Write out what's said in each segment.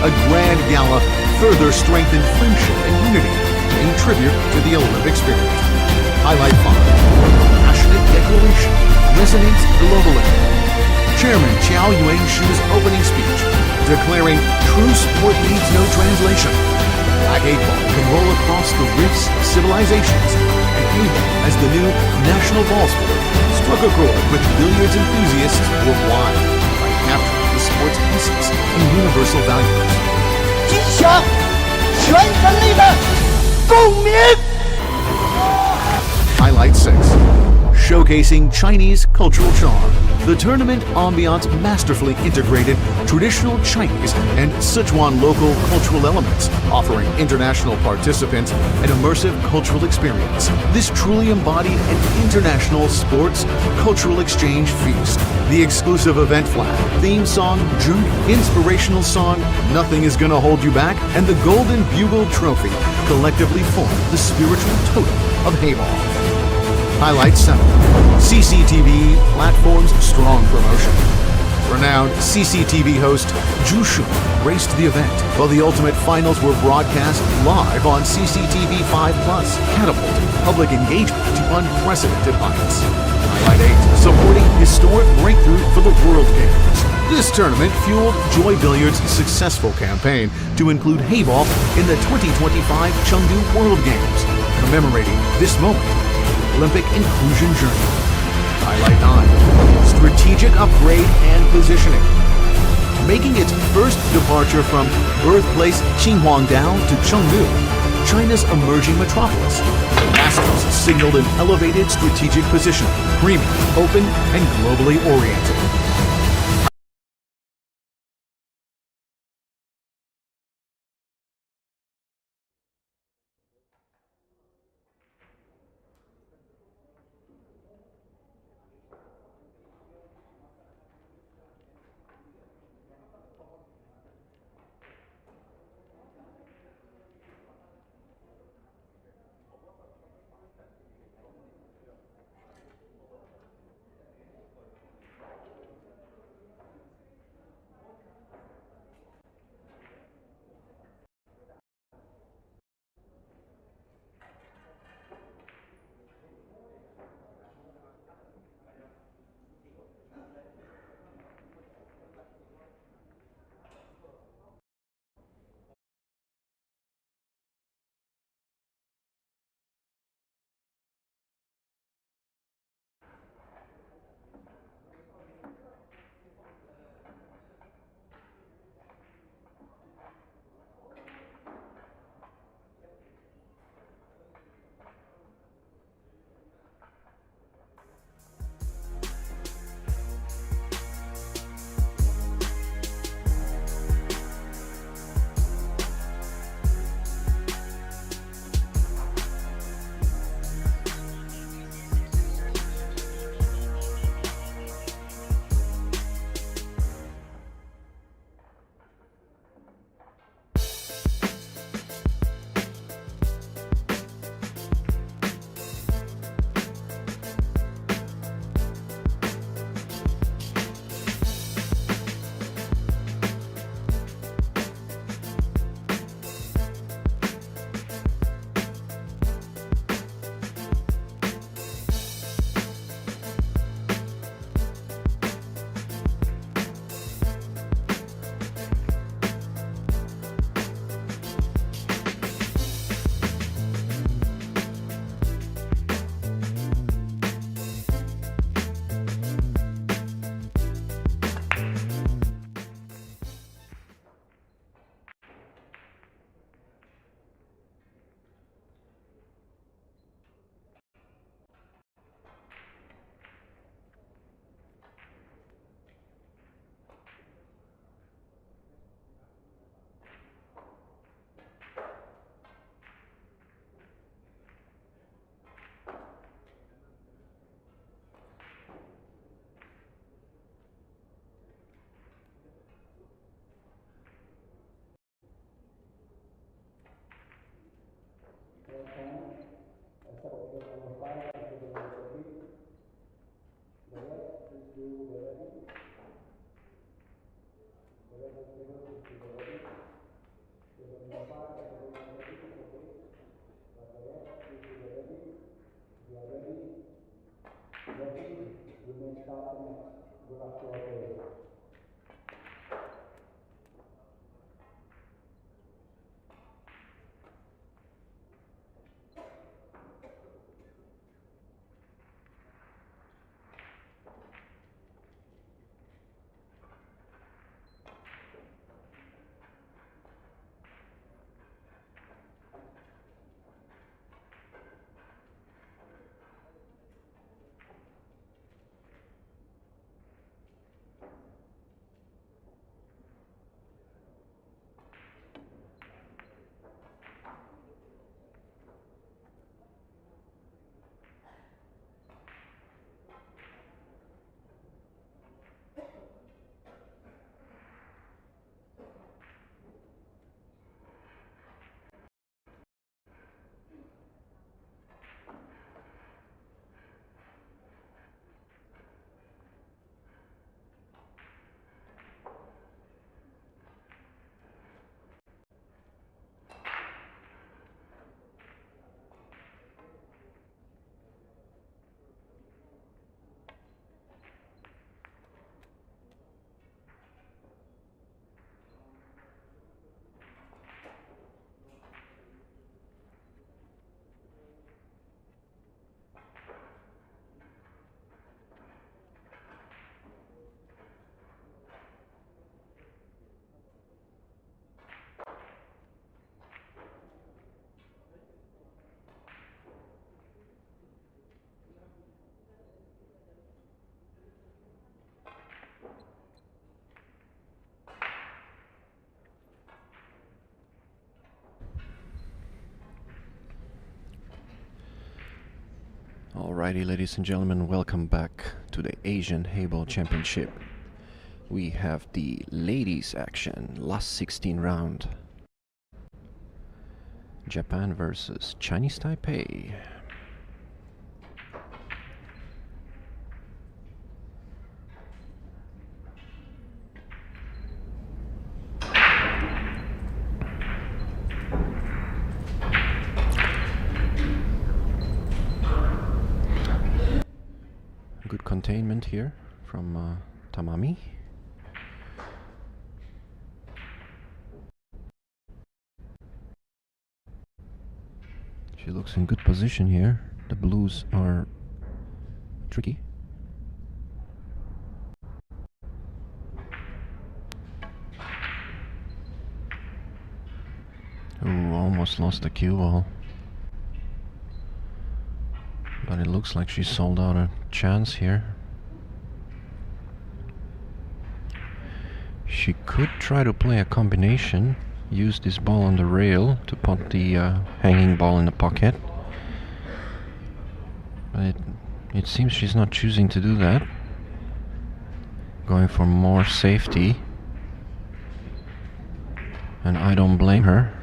a grand gala further strengthened friendship and unity, paying tribute to the Olympic spirit. Highlight 5. Passionate declaration resonates globally. Chairman Qiao Yuanshu's opening speech, declaring true sport needs no translation. Black 8-ball can roll across the rifts of civilizations, and Heyball, as the new national ball sport, struck a chord with billiards enthusiasts worldwide by capturing the sport's essence and universal values. 吉祥，全人类的共鸣。 Highlight 6. Showcasing Chinese cultural charm. The tournament ambiance masterfully integrated traditional Chinese and Hsuan local cultural elements, offering international participants an immersive cultural experience. This truly embodied an international sports cultural exchange feast. The exclusive event flag, theme song, journey, inspirational song, Nothing Is Gonna Hold You Back, and the Golden Bugle Trophy collectively form the spiritual totem of Heyball. Highlight 7. CCTV platform's strong promotion. Renowned CCTV host Hsuan graced the event, while the ultimate finals were broadcast live on CCTV 5+, catapulting public engagement to unprecedented heights. Highlight 8. Supporting historic breakthrough for the World Games. This tournament fueled Joy Billiards' successful campaign to include Heyball in the 2025 Chengdu World Games, commemorating this moment. Olympic inclusion journey. Highlight 9. Strategic upgrade and positioning. Making its first departure from birthplace Qinhuangdao to Chengdu, China's emerging metropolis, the Masters signaled an elevated strategic position, premium, open, and globally oriented. Alrighty, ladies and gentlemen, welcome back to the Asian Heyball Championship. We have the ladies action, last 16 round. Japan versus Chinese Taipei. Good containment here from Tamami. She looks in good position here. The blues are tricky. Ooh, almost lost the cue ball. But it looks like she sold out a chance here. She could try to play a combination, use this ball on the rail to put the hanging ball in the pocket. But it seems she's not choosing to do that. Going for more safety. And I don't blame her.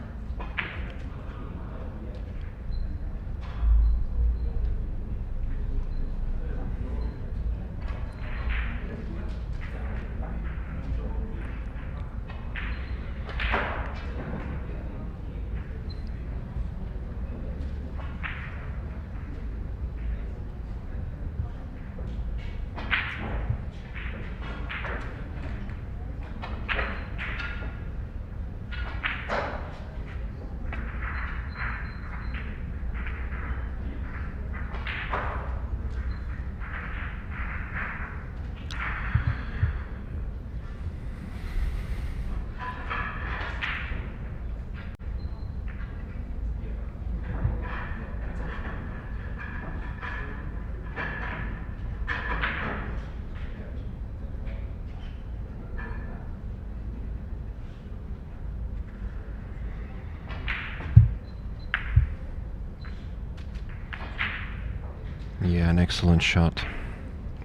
Yeah, an excellent shot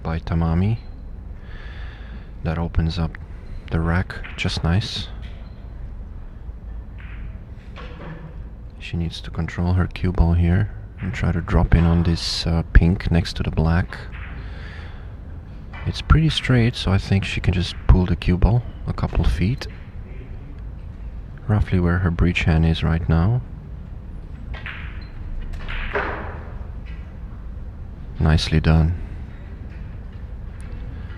by Tamami. That opens up the rack just nice. She needs to control her cue ball here and try to drop in on this pink next to the black. It's pretty straight, so I think she can just pull the cue ball a couple feet. Roughly where her breach hand is right now. Nicely done.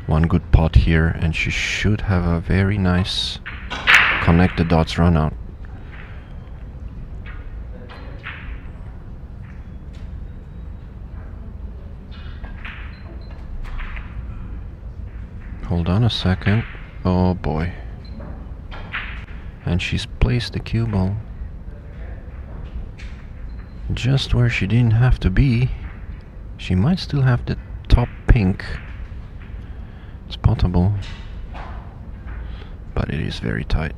one good pot here, and she should have a very nice connect the dots run out. Hold on a second. Oh boy. And she's placed the cue ball just where she didn't have to be. She might still have the top pink. It's potable, but it is very tight.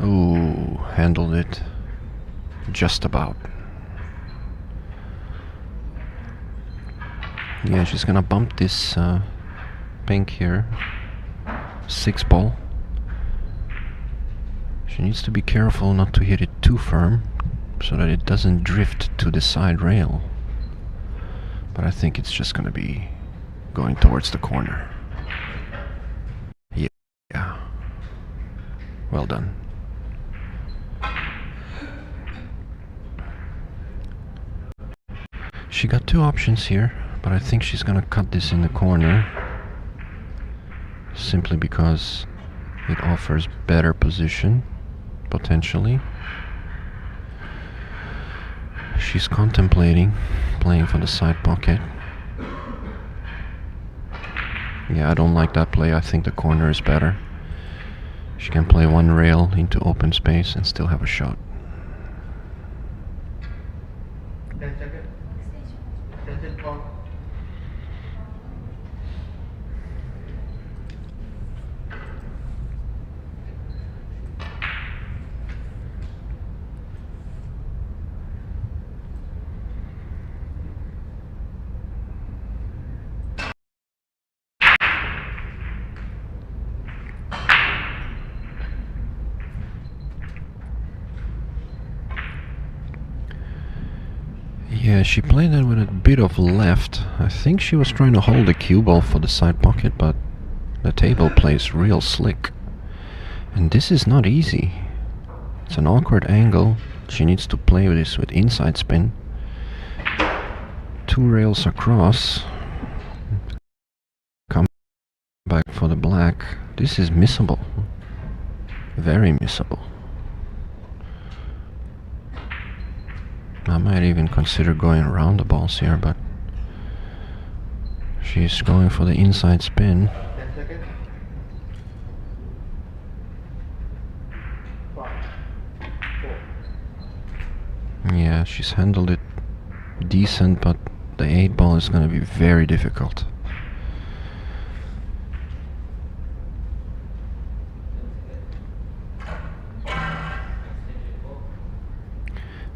Ooh, handled it just about. Yeah, she's gonna bump this pink here. 6 ball. She needs to be careful not to hit it too firm so that it doesn't drift to the side rail. But I think it's just gonna be going towards the corner. Yeah. Well done. She got 2 options here, but I think she's gonna cut this in the corner simply because it offers better position, potentially. She's contemplating playing for the side pocket. Yeah, I don't like that play. I think the corner is better. She can play 1 rail into open space and still have a shot. Yeah, she played that with a bit of left. I think she was trying to hold the cue ball for the side pocket, but the table plays real slick. And this is not easy. It's an awkward angle. She needs to play with this with inside spin. 2 rails across. Come back for the black. This is missable. Very missable. I might even consider going around the balls here, but she's going for the inside spin. Yeah, she's handled it decent, but the 8 ball is going to be very difficult.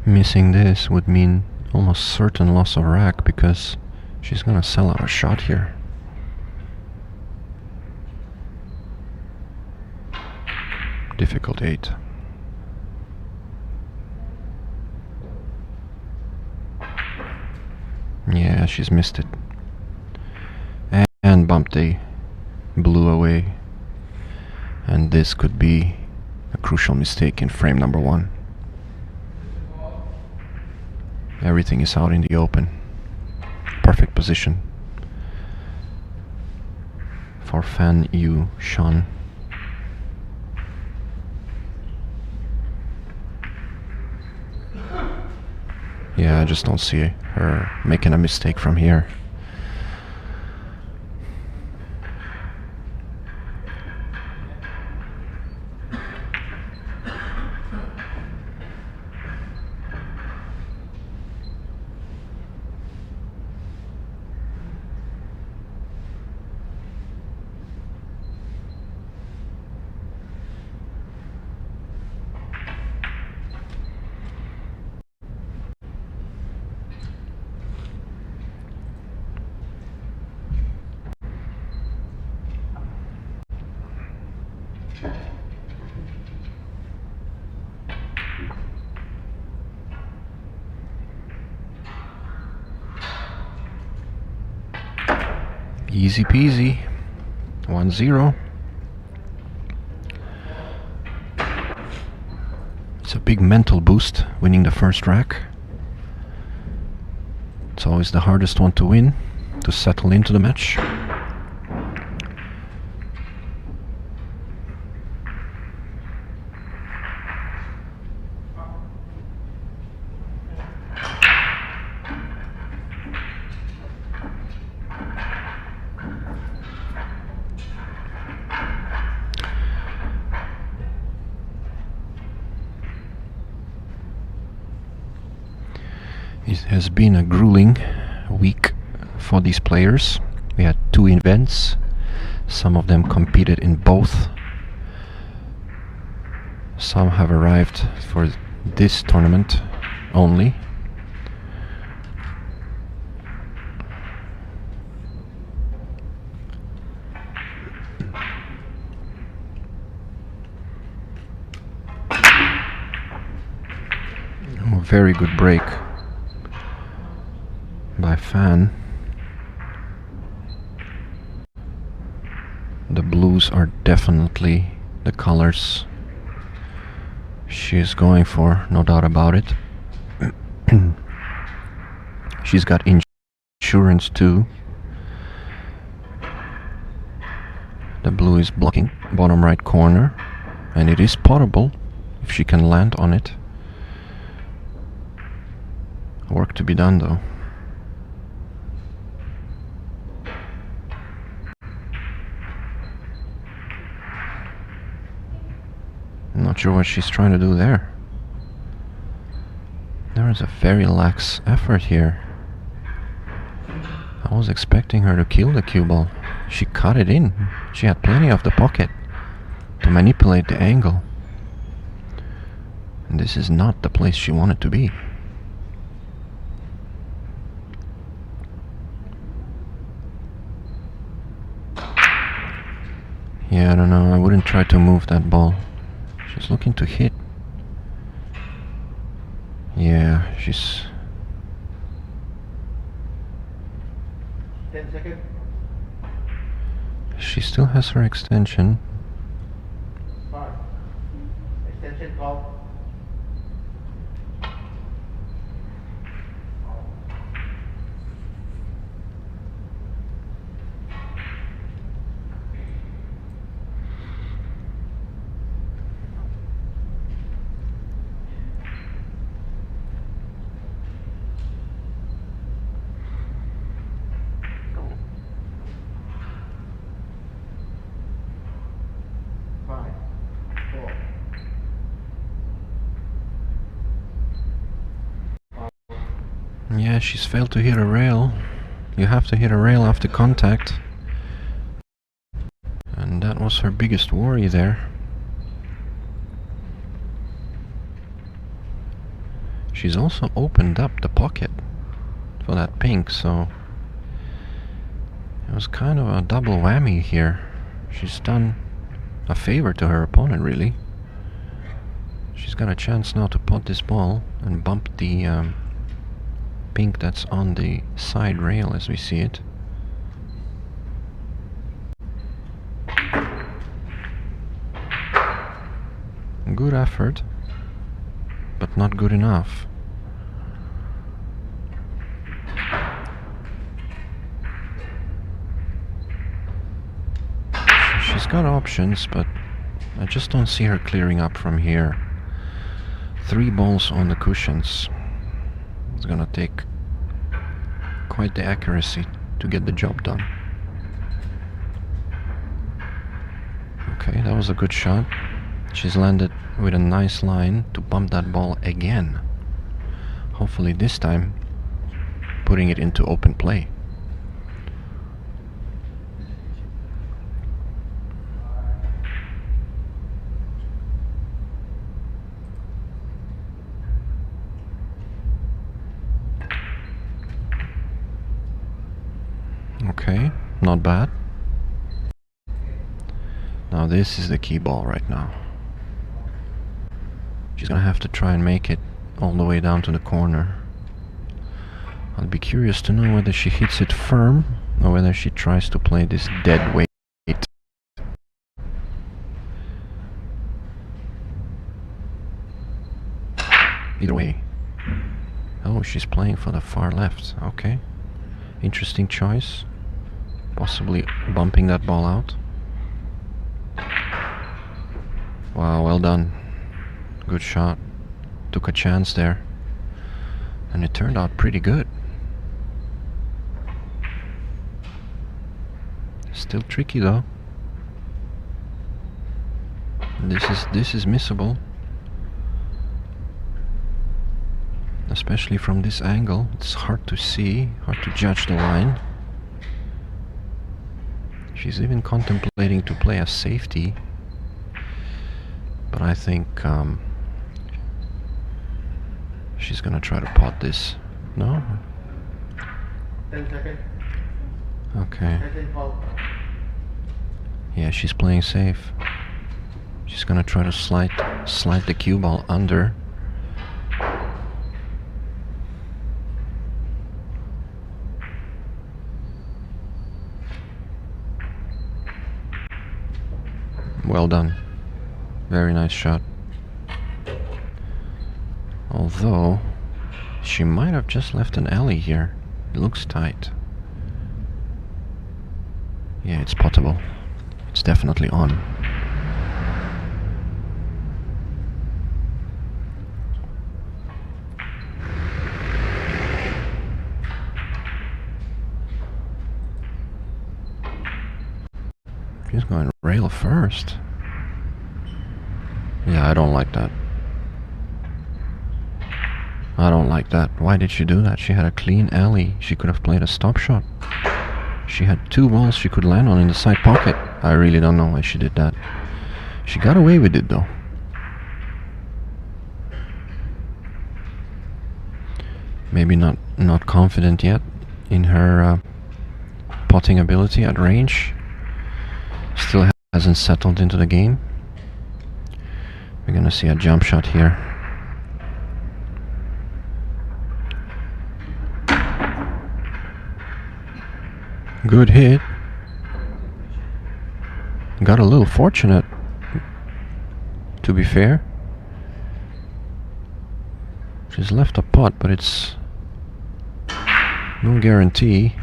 Missing this would mean almost certain loss of rack because she's gonna sell out a shot here. Difficult 8. Yeah, she's missed it. And bumped the blue away. And this could be a crucial mistake in frame number 1. Everything is out in the open. Perfect position for Fan Yu Hsuan. Yeah, I just don't see her making a mistake from here. Easy peasy. 1-0. It's a big mental boost winning the first rack. It's always the hardest one to win, to settle into the match. It has been a grueling week for these players. We had 2 events. Some of them competed in both. Some have arrived for this tournament only. Oh, very good break by Fan. The blues are definitely the colors she is going for, no doubt about it. She's got insurance too. The blue is blocking bottom right corner, and it is potable if she can land on it. Work to be done though. Not sure what she's trying to do there. There is a very lax effort here. I was expecting her to kill the cue ball. She cut it in. She had plenty of the pocket to manipulate the angle. And this is not the place she wanted to be. Yeah, I don't know. I wouldn't try to move that ball. She's looking to hit. Yeah, she's... 10 seconds. She still has her extension. 5. Extension call. Yeah, she's failed to hit a rail. You have to hit a rail after contact. And that was her biggest worry there. She's also opened up the pocket for that pink, so it was kind of a double whammy here. She's done a favor to her opponent, really. She's got a chance now to pot this ball and bump the pink that's on the side rail as we see it. Good effort, but not good enough. She's got options, but I just don't see her clearing up from here. 3 balls on the cushions. It's gonna take quite the accuracy to get the job done. Okay, that was a good shot. She's landed with a nice line to bump that ball again. Hopefully this time putting it into open play. Okay, not bad. Now this is the key ball right now. She's gonna have to try and make it all the way down to the corner. I'll be curious to know whether she hits it firm or whether she tries to play this dead weight. she's playing for the far left. Okay. Interesting choice. Possibly bumping that ball out. Wow, well done. Good shot. Took a chance there. And it turned out pretty good. Still tricky though. This is missable. Especially from this angle. It's hard to see, hard to judge the line. She's even contemplating to play a safety. But I think she's gonna try to pot this. No? 10 seconds. Okay. 10 call. Yeah, she's playing safe. She's gonna try to slide the cue ball under. Well done. Very nice shot. Although, she might have just left an alley here. It looks tight. Yeah, it's potable. It's definitely on. She's going rail first. Yeah, I don't like that. I don't like that. Why did she do that? She had a clean alley. She could have played a stop shot. She had 2 balls she could land on in the side pocket. I really don't know why she did that. She got away with it though. Maybe not confident yet in her potting ability at range. Still hasn't settled into the game. We're gonna see a jump shot here. Good hit. Got a little fortunate, to be fair. She's left a pot, but it's no guarantee.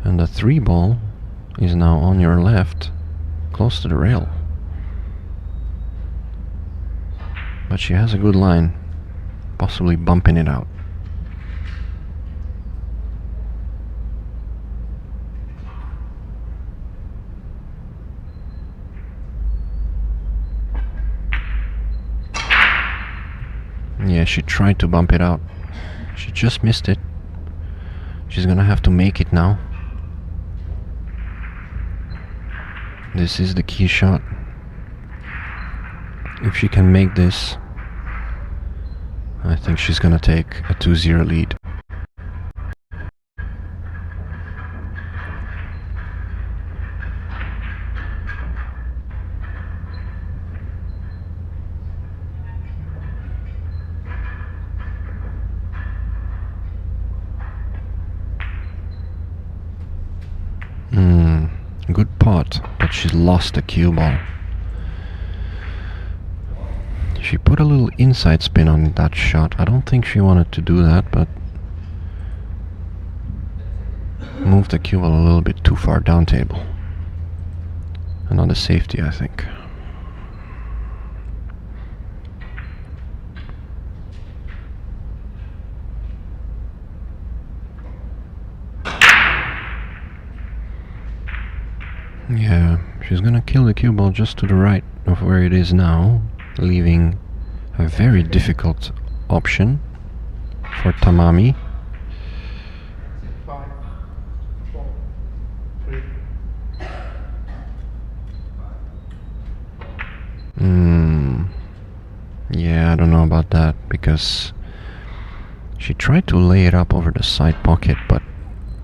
And the 3 ball is now on your left, close to the rail. But she has a good line, possibly bumping it out. Yeah, she tried to bump it out. She just missed it. She's gonna have to make it now. This is the key shot. If she can make this, I think she's gonna take a 2-0 lead. Good pot, but she lost the cue ball. She put a little inside spin on that shot. I don't think she wanted to do that, but moved the cue ball a little bit too far down table. Another safety, I think. Yeah, she's gonna kill the cue ball just to the right of where it is now, leaving a very difficult option for Tamami. 5, 4, 3. Yeah, I don't know about that, because she tried to lay it up over the side pocket, but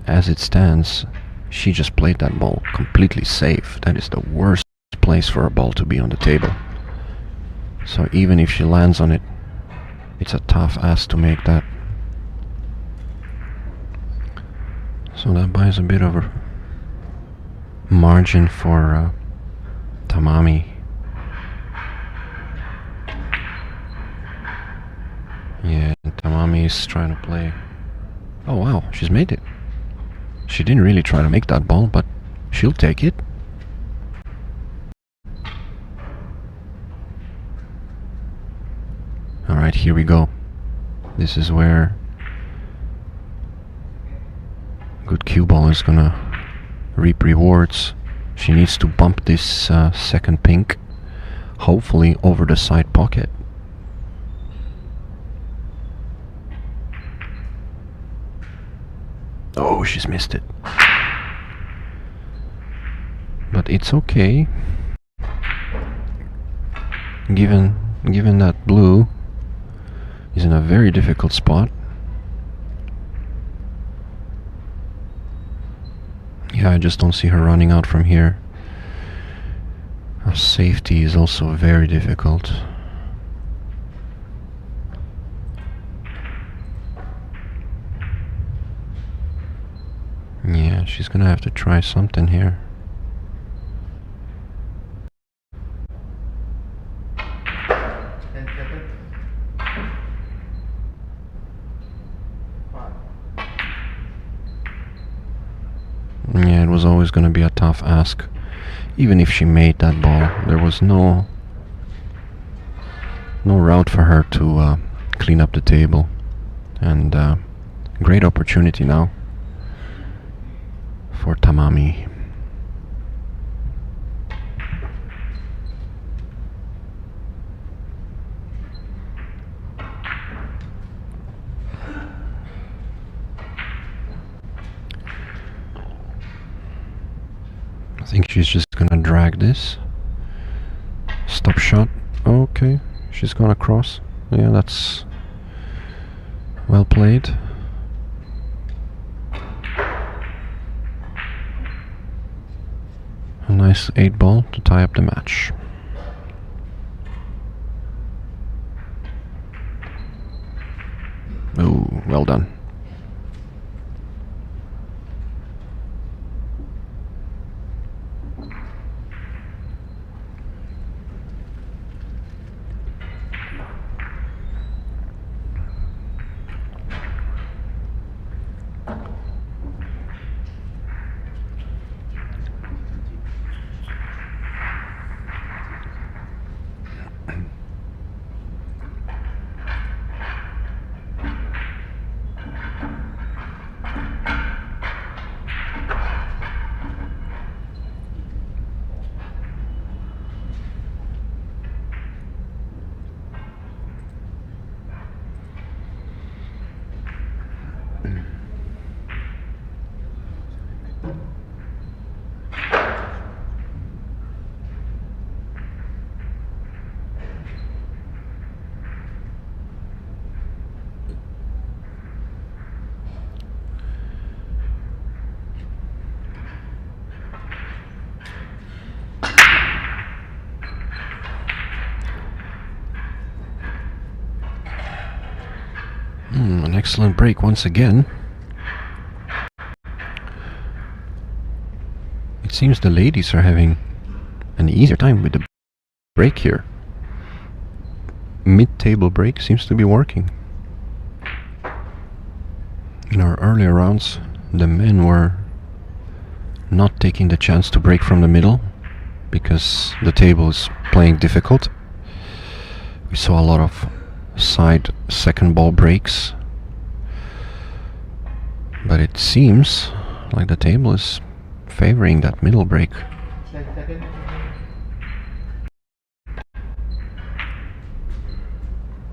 as it stands, she just played that ball completely safe. That is the worst place for a ball to be on the table. So even if she lands on it, it's a tough ask to make that. So that buys a bit of a margin for Tamami. Yeah, Tamami Tamami is trying to play. Oh wow, she's made it. She didn't really try to make that ball, but she'll take it. Alright, here we go. This is where good cue ball is gonna reap rewards. She needs to bump this second pink, hopefully over the side pocket. Oh, she's missed it. But it's okay. Given that blue is in a very difficult spot. Yeah, I just don't see her running out from here. Her safety is also very difficult. Yeah, she's gonna have to try something here. Yeah, it was always gonna be a tough ask. Even if she made that ball, there was no route for her to clean up the table. And great opportunity now for Tamami. I think she's just gonna drag this. Stop shot. Okay, she's gonna cross. Yeah, that's well played. A nice 8 ball to tie up the match. Oh, well done. An excellent break once again. It seems the ladies are having an easier time with the break here. Mid-table break seems to be working. In our earlier rounds, the men were not taking the chance to break from the middle because the table is playing difficult. We saw a lot of side second ball breaks, but it seems like the table is favoring that middle break.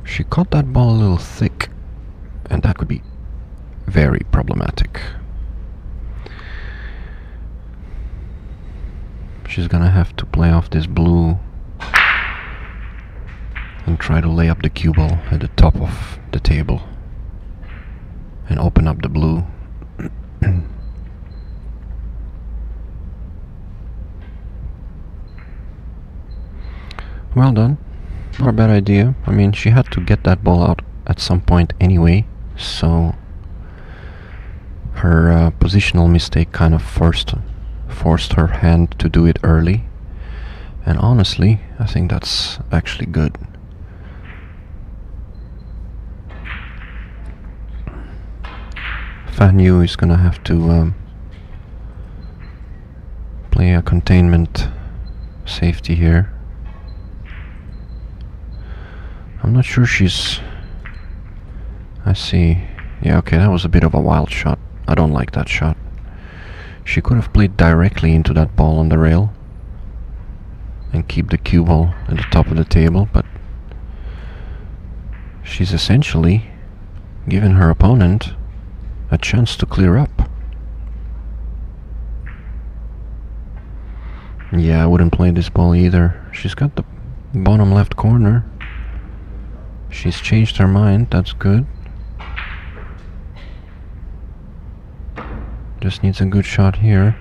She caught that ball a little thick, and that could be very problematic. She's gonna have to play off this blue and try to lay up the cue ball at the top of the table and open up the blue. Well done. Not a bad idea. I mean, she had to get that ball out at some point anyway, so her positional mistake kind of forced her hand to do it early. And honestly, I think that's actually good. Fan Yu is gonna have to play a containment safety here. I'm not sure she's... I see. Yeah, okay, that was a bit of a wild shot. I don't like that shot. She could have played directly into that ball on the rail and keep the cue ball at the top of the table, but she's essentially given her opponent a chance to clear up. Yeah, I wouldn't play this ball either. She's got the bottom left corner. She's changed her mind, that's good. Just needs a good shot here.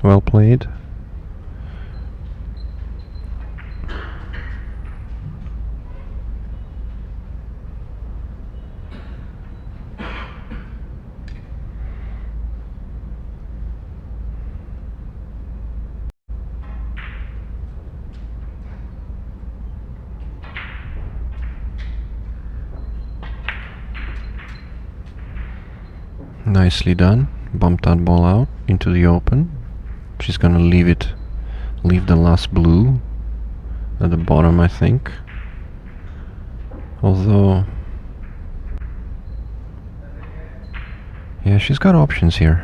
Well played. Nicely done. Bump that ball out into the open. She's gonna leave the last blue at the bottom, I think. Although, yeah, she's got options here.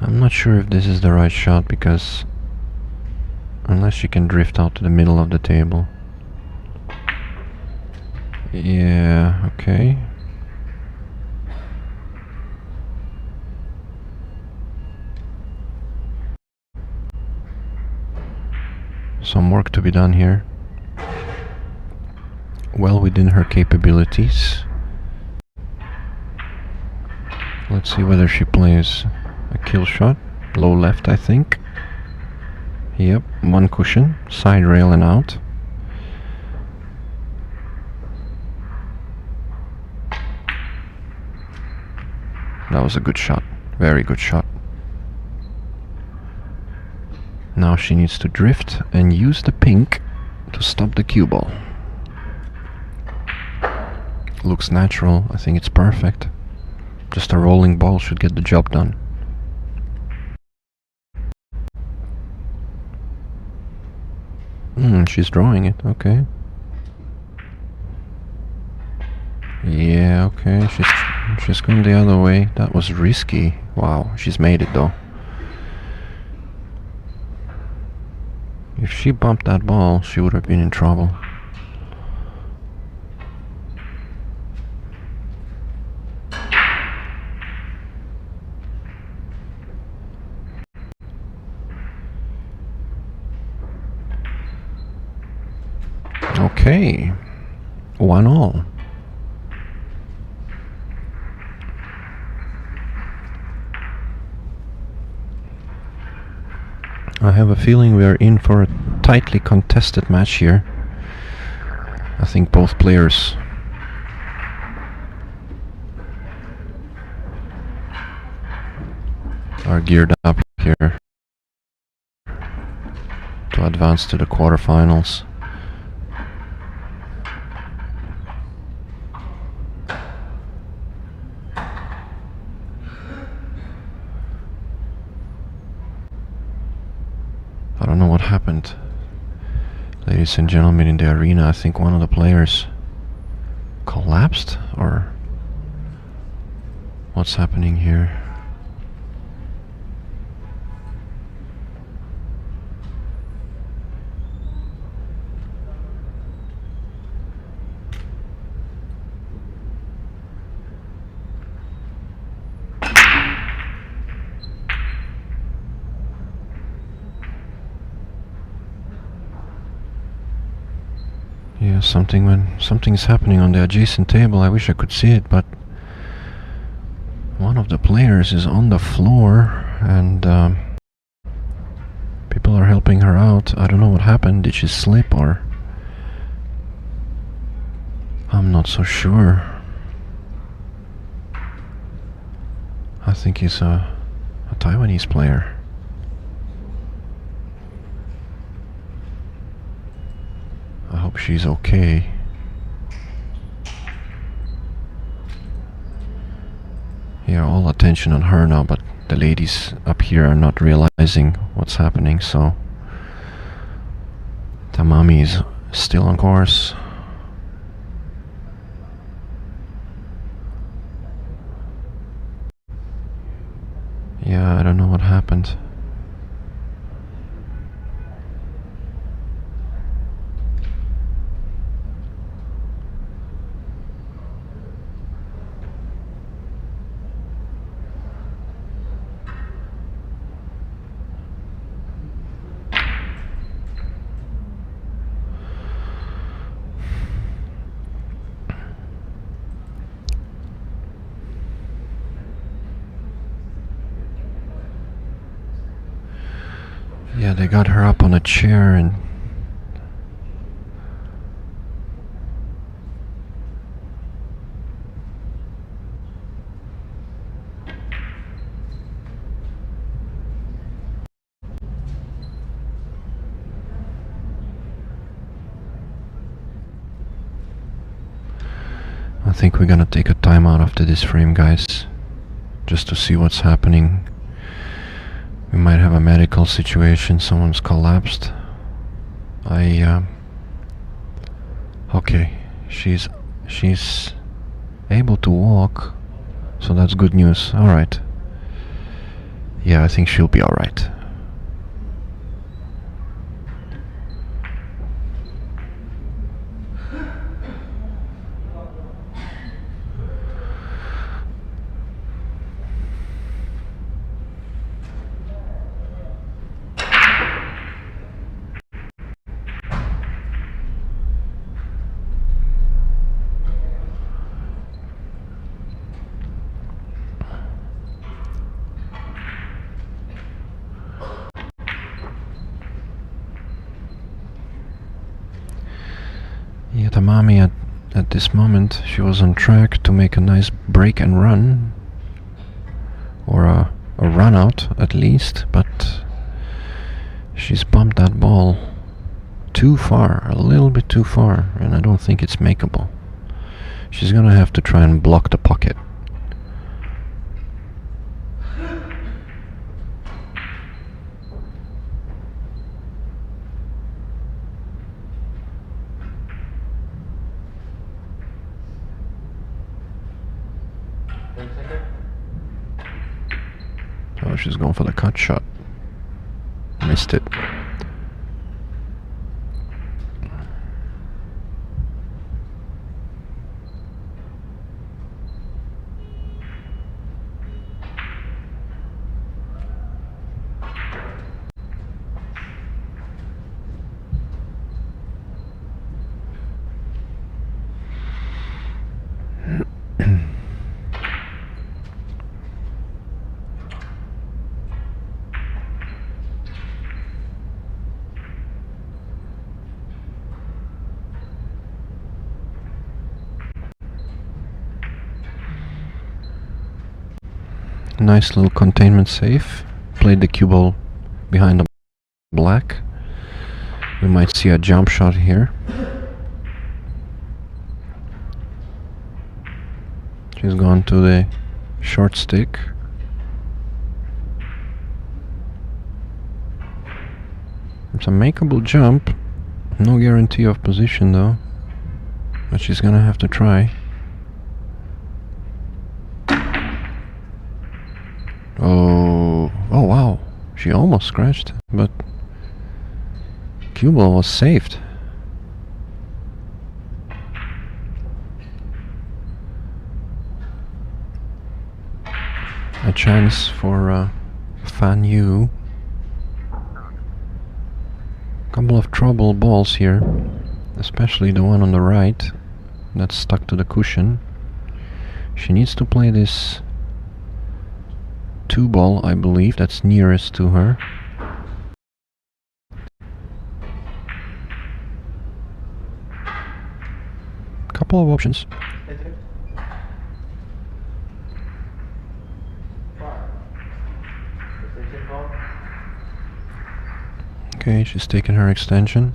I'm not sure if this is the right shot, because unless she can drift out to the middle of the table. Yeah, okay. Some work to be done here. Well within her capabilities. Let's see whether she plays a kill shot. Low left, I think. Yep, one cushion, side rail and out. That was a good shot. Very good shot. Now she needs to drift and use the pink to stop the cue ball. Looks natural. I think it's perfect. Just a rolling ball should get the job done. She's drawing it. Okay. Yeah, okay. She's gone the other way. That was risky. Wow, she's made it though. If she bumped that ball, she would have been in trouble. Okay, 1-all. I have a feeling we are in for a tightly contested match here. I think both players are geared up here to advance to the quarterfinals. I don't know what happened, ladies and gentlemen, in the arena. I think one of the players collapsed, or what's happening here? Yeah, something's happening on the adjacent table. I wish I could see it, but one of the players is on the floor and people are helping her out. I don't know what happened. Did she slip, or I'm not so sure. I think he's a Taiwanese player. I hope she's okay. Yeah, all attention on her now, but the ladies up here are not realizing what's happening, so Tamami is still on course. Yeah, I don't know what happened. Yeah, they got her up on a chair and I think we're gonna take a timeout after this frame, guys, just to see what's happening. We might have a medical situation, someone's collapsed. Okay, she's able to walk, so that's good news. Alright. Yeah, I think she'll be alright. Yeah, Tamami at this moment, she was on track to make a nice break and run, or a run out at least, but she's bumped that ball too far, a little bit too far, and I don't think it's makeable. She's gonna have to try and block the pocket. Oh, she's going for the cut shot. Missed it. Nice little containment save. Played the cue ball behind the black. We might see a jump shot here. She's gone to the short stick. It's a makeable jump. No guarantee of position though. But she's gonna have to try. Oh wow, she almost scratched, but cue ball was saved. A chance for Fan Yu. Couple of trouble balls here, especially the one on the right that's stuck to the cushion. She needs to play this 2 ball, I believe, that's nearest to her. Couple of options. Okay, she's taking her extension.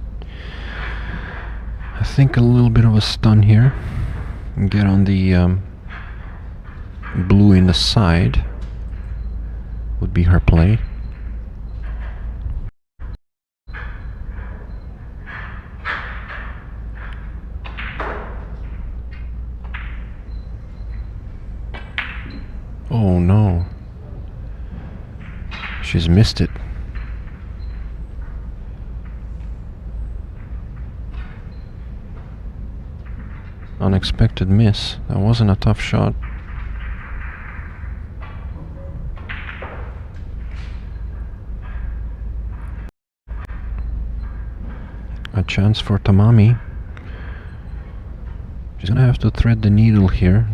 I think a little bit of a stun here. And get on the blue in the side would be her play. Oh no. She's missed it. Unexpected miss. That wasn't a tough shot. A chance for Tamami. She's gonna have to thread the needle here.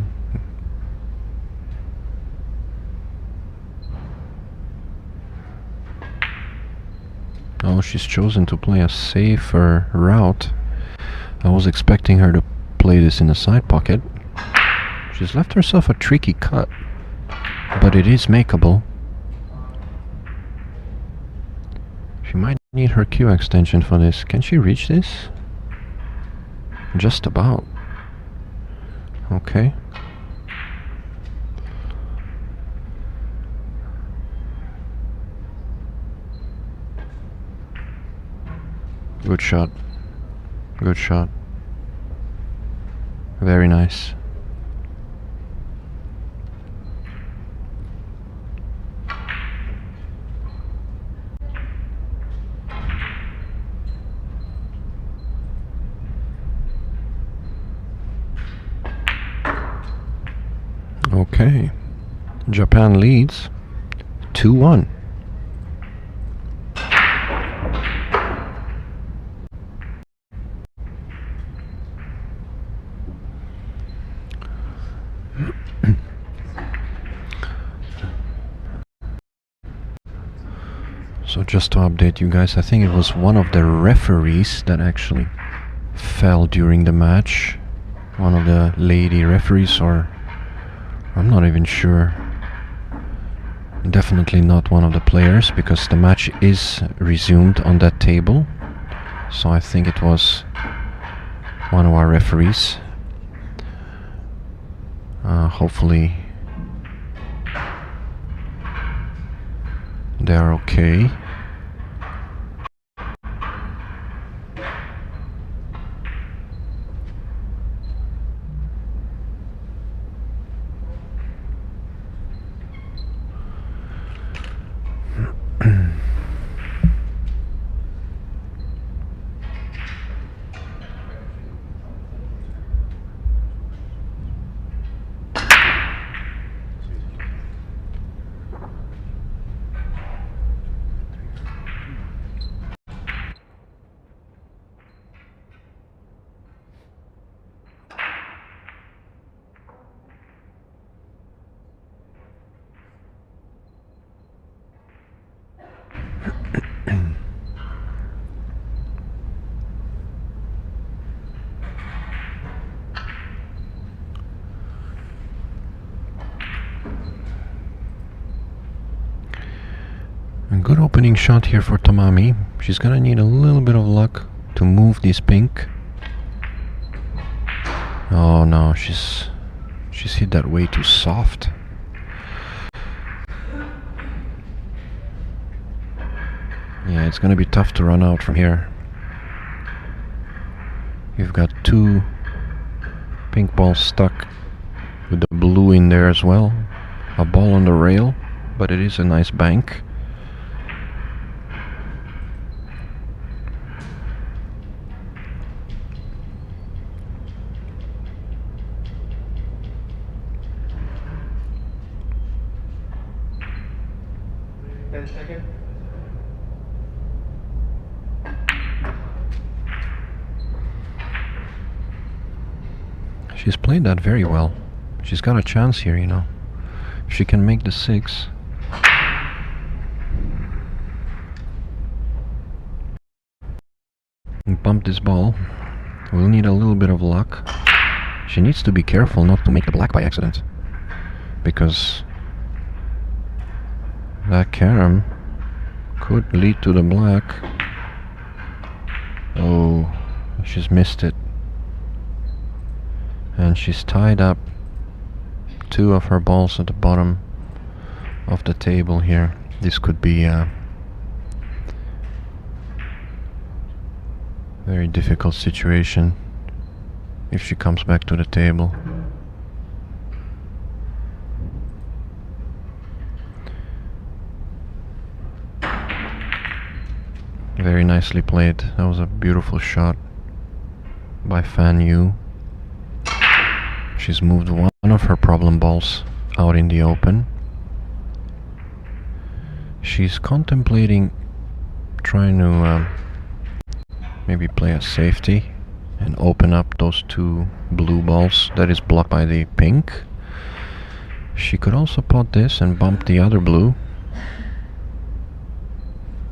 Oh, she's chosen to play a safer route. I was expecting her to play this in the side pocket. She's left herself a tricky cut, but it is makeable. She might need her Q extension for this. Can she reach this? Just about. Okay. Good shot. Good shot. Very nice. Okay. Japan leads 2-1. So just to update you guys, I think it was one of the referees that actually fell during the match. One of the lady referees, or I'm not even sure. Definitely not one of the players, because the match is resumed on that table. So I think it was one of our referees. Hopefully they are okay. A good opening shot here for Tamami. She's gonna need a little bit of luck to move this pink. Oh no, she's hit that way too soft. Yeah, it's gonna be tough to run out from here. You've got two pink balls stuck with the blue in there as well. A ball on the rail, but it is a nice bank. She's played that very well. She's got a chance here, you know. If she can make the 6. And bump this ball. We'll need a little bit of luck. She needs to be careful not to make the black by accident, because that carom could lead to the black. Oh, she's missed it. And she's tied up two of her balls at the bottom of the table here. This could be a very difficult situation if she comes back to the table. Very nicely played. That was a beautiful shot by Fan Yu. She's moved one of her problem balls out in the open. She's contemplating trying to maybe play a safety and open up those two blue balls that is blocked by the pink. She could also pot this and bump the other blue,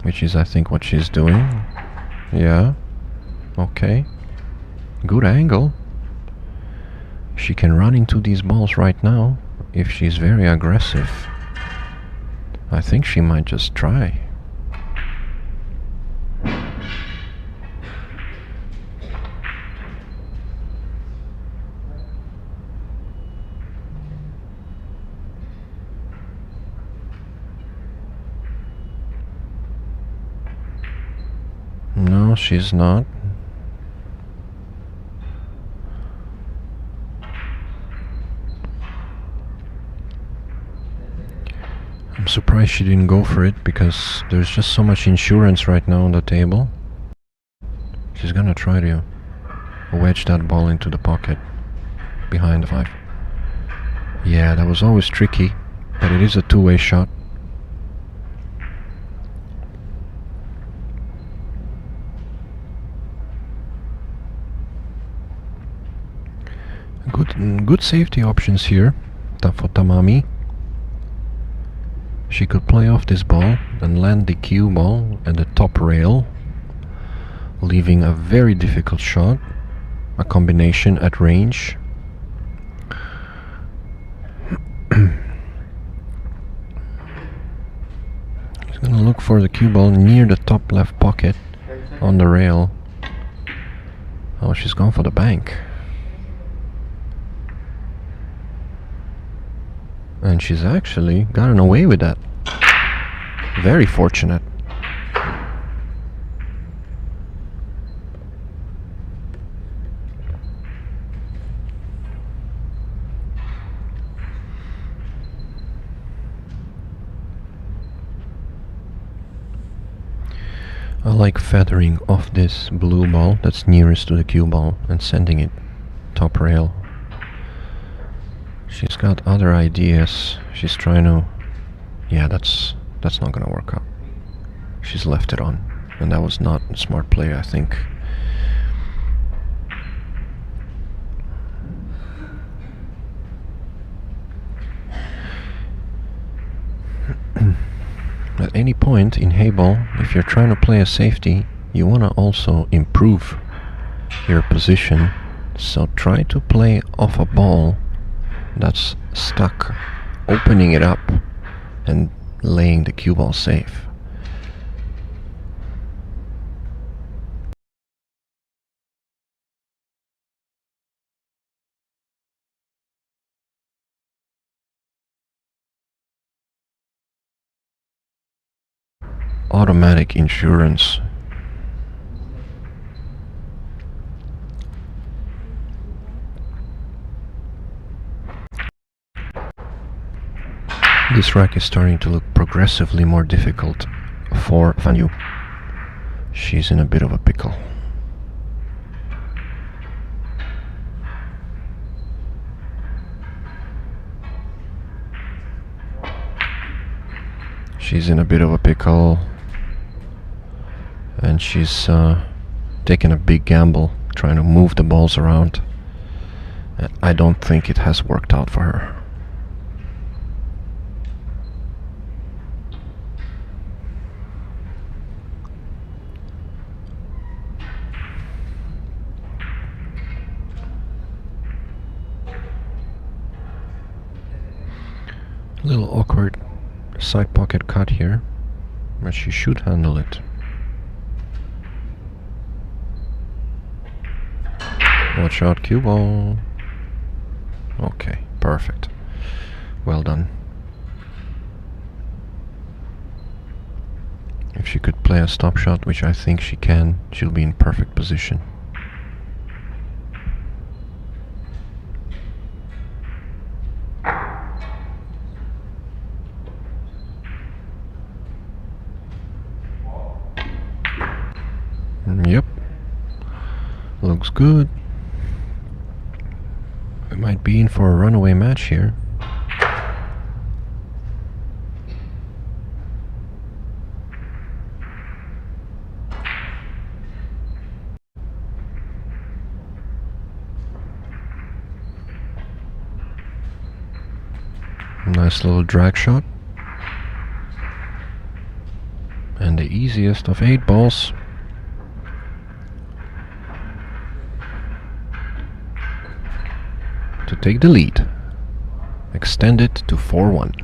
which is I think what she's doing. Yeah, okay, good angle. She can run into these balls right now if she's very aggressive. I think she might just try. No, she's not. I'm surprised she didn't go for it, because there's just so much insurance right now on the table. She's gonna try to wedge that ball into the pocket behind the 5. Yeah, that was always tricky, but it is a two-way shot. Good safety options here for Tamami. She could play off this ball and land the cue ball at the top rail, leaving a very difficult shot, a combination at range. He's gonna look for the cue ball near the top left pocket on the rail. Oh, she's gone for the bank. And she's actually gotten away with that. Very fortunate. I like feathering off this blue ball that's nearest to the cue ball and sending it top rail. She's got other ideas. She's trying to... Yeah, that's not gonna work out. She's left it on, and that was not a smart play, I think. At any point in Heyball, if you're trying to play a safety, you wanna also improve your position. So try to play off a ball that's stuck, opening it up and laying the cue ball safe. Automatic insurance. This rack is starting to look progressively more difficult for Fan Yu. She's in a bit of a pickle. She's in a bit of a pickle, and she's taking a big gamble trying to move the balls around. I don't think it has worked out for her. A little awkward side pocket cut here, but she should handle it. Watch out, cue ball. Okay, perfect. Well done. If she could play a stop shot, which I think she can, she'll be in perfect position. Yep. Looks good. We might be in for a runaway match here. Nice little drag shot. And the easiest of 8 balls. To take the lead. Extend it to 4-1.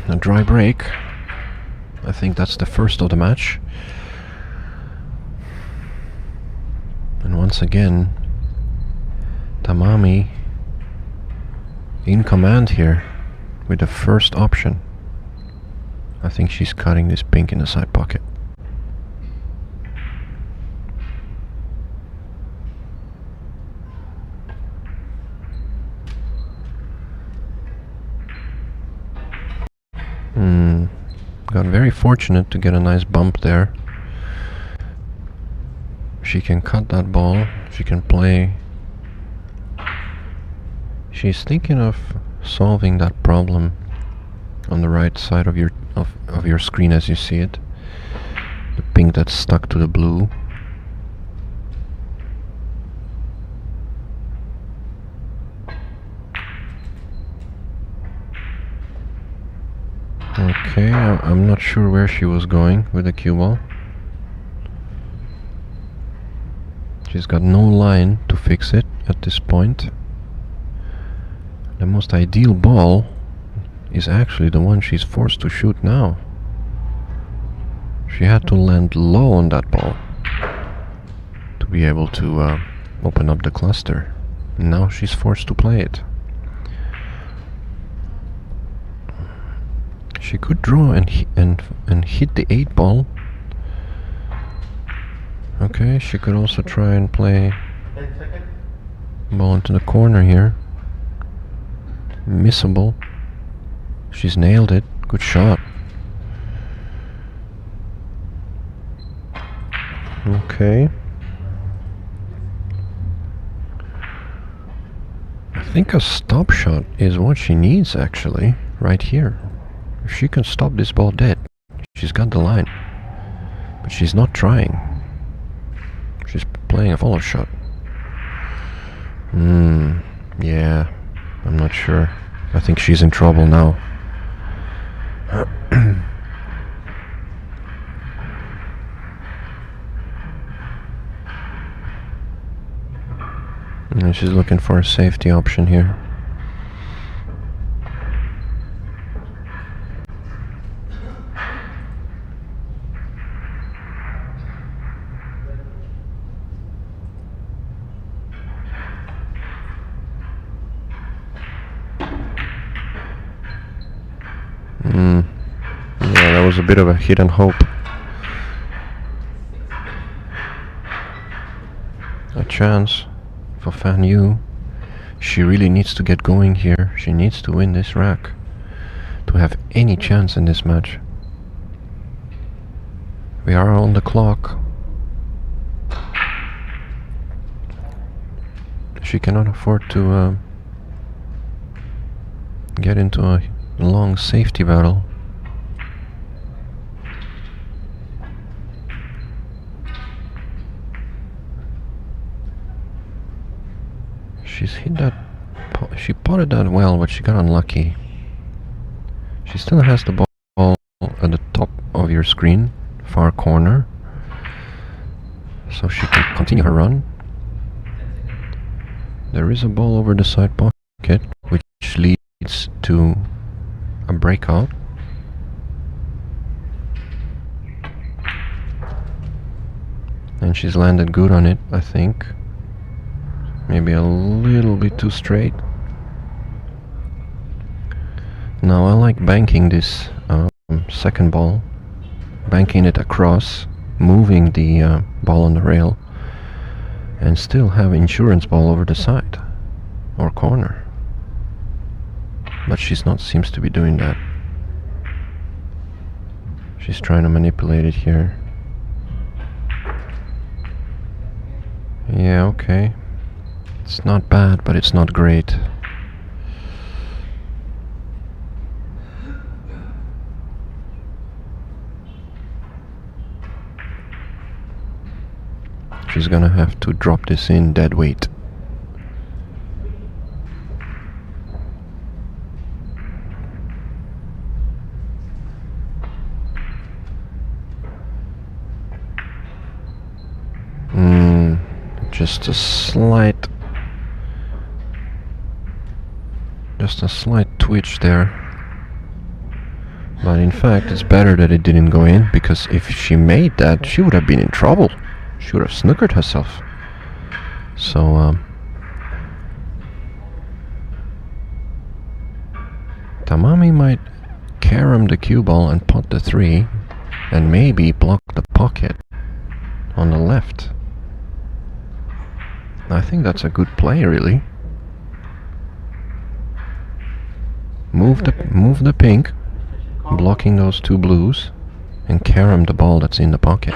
A dry break. I think that's the first of the match. And once again, Tamami in command here with the first option. I think she's cutting this pink in the side pocket. Got very fortunate to get a nice bump there. She can cut that ball. She can play. She's thinking of solving that problem on the right side of your screen as you see it. The pink that's stuck to the blue. Okay, I'm not sure where she was going with the cue ball. She's got no line to fix it at this point. The most ideal ball is actually the one she's forced to shoot now. She had to land low on that ball to be able to open up the cluster. Now she's forced to play it. She could draw and hit the 8 ball. Okay, she could also try and play ball into the corner here. Missable. She's nailed it. Good shot. Okay. I think a stop shot is what she needs actually, right here. If she can stop this ball dead, she's got the line. But she's not trying. She's playing a follow shot. Yeah, I'm not sure. I think she's in trouble now. And she's looking for a safety option here. Yeah, that was a bit of a hit and hope. a chance for Fan Yu. She really needs to get going here. She needs to win this rack to have any chance in this match. We are on the clock. She cannot afford to get into a long safety battle. She's hit that. She potted that well, but she got unlucky. She still has the ball at the top of your screen, far corner, so she can continue her run. There is a ball over the side pocket, which leads to a breakout. And she's landed good on it, I think. Maybe a little bit too straight. Now I like banking this second ball, banking it across, moving the ball on the rail, and still have insurance ball over the side or corner. But she's not, seems to be doing that. She's trying to manipulate it here. Yeah, okay. It's not bad, but it's not great. She's gonna have to drop this in dead weight. Just a slight twitch there. But in fact, it's better that it didn't go in, because if she made that, she would have been in trouble. She would have snookered herself. So, Tamami might carom the cue ball and pot the 3, and maybe block the pocket on the left. I think that's a good play, really. Move the pink, blocking those 2 blues, and carom the ball that's in the pocket.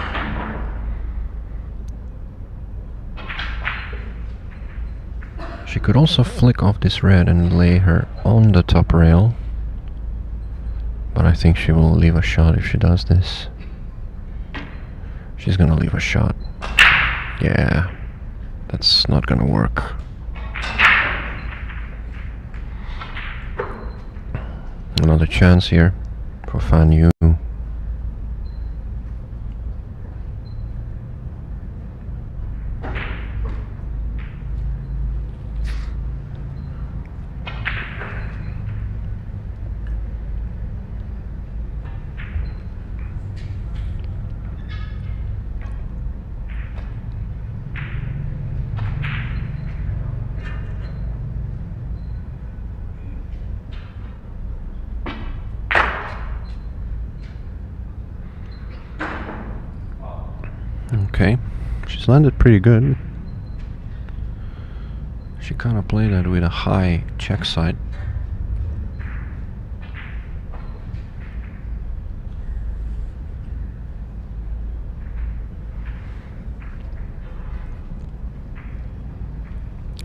She could also flick off this red and lay her on the top rail, but I think she will leave a shot if she does this. She's gonna leave a shot. Yeah, that's not gonna work. Another chance here for Fan Yu. Okay, she's landed pretty good. She kind of played that with a high check side.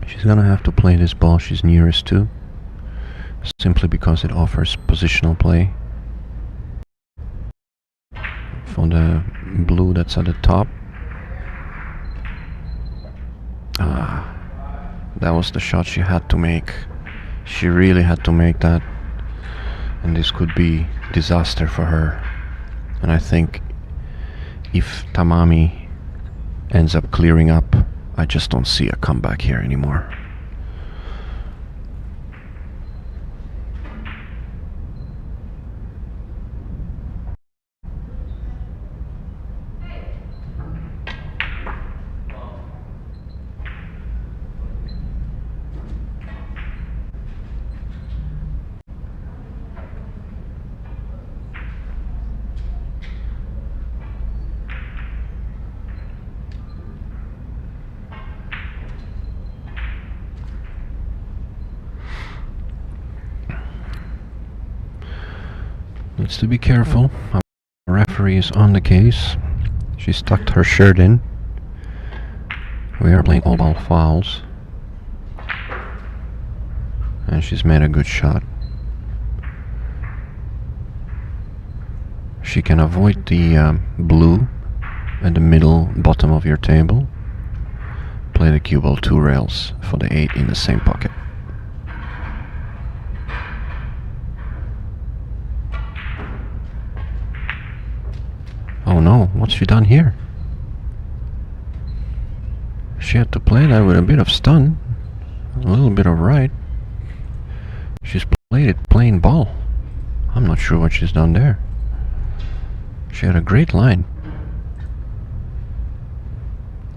She's gonna have to play this ball she's nearest to, simply because it offers positional play. For the blue that's at the top. That was the shot she had to make. She really had to make that, and this could be disaster for her. And I think if Tamami ends up clearing up, I just don't see a comeback here anymore. Needs to be careful. Our referee is on the case. She's tucked her shirt in. We are playing all ball fouls. And she's made a good shot. She can avoid the blue at the middle bottom of your table. Play the cue ball 2 rails for the 8 in the same pocket. Oh no, what's she done here? She had to play that with a bit of stun, a little bit of right. She's played it plain ball. I'm not sure what she's done there. She had a great line.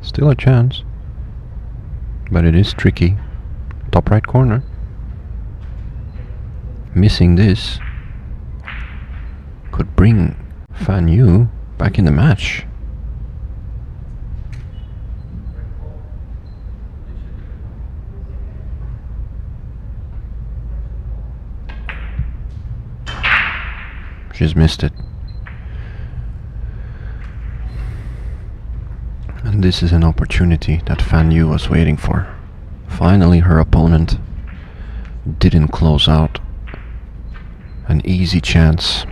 Still a chance. But it is tricky. Top right corner. Missing this could bring Fan Yu back in the match. She's missed it. And this is an opportunity that Fan Yu was waiting for. Finally her opponent didn't close out. An easy chance.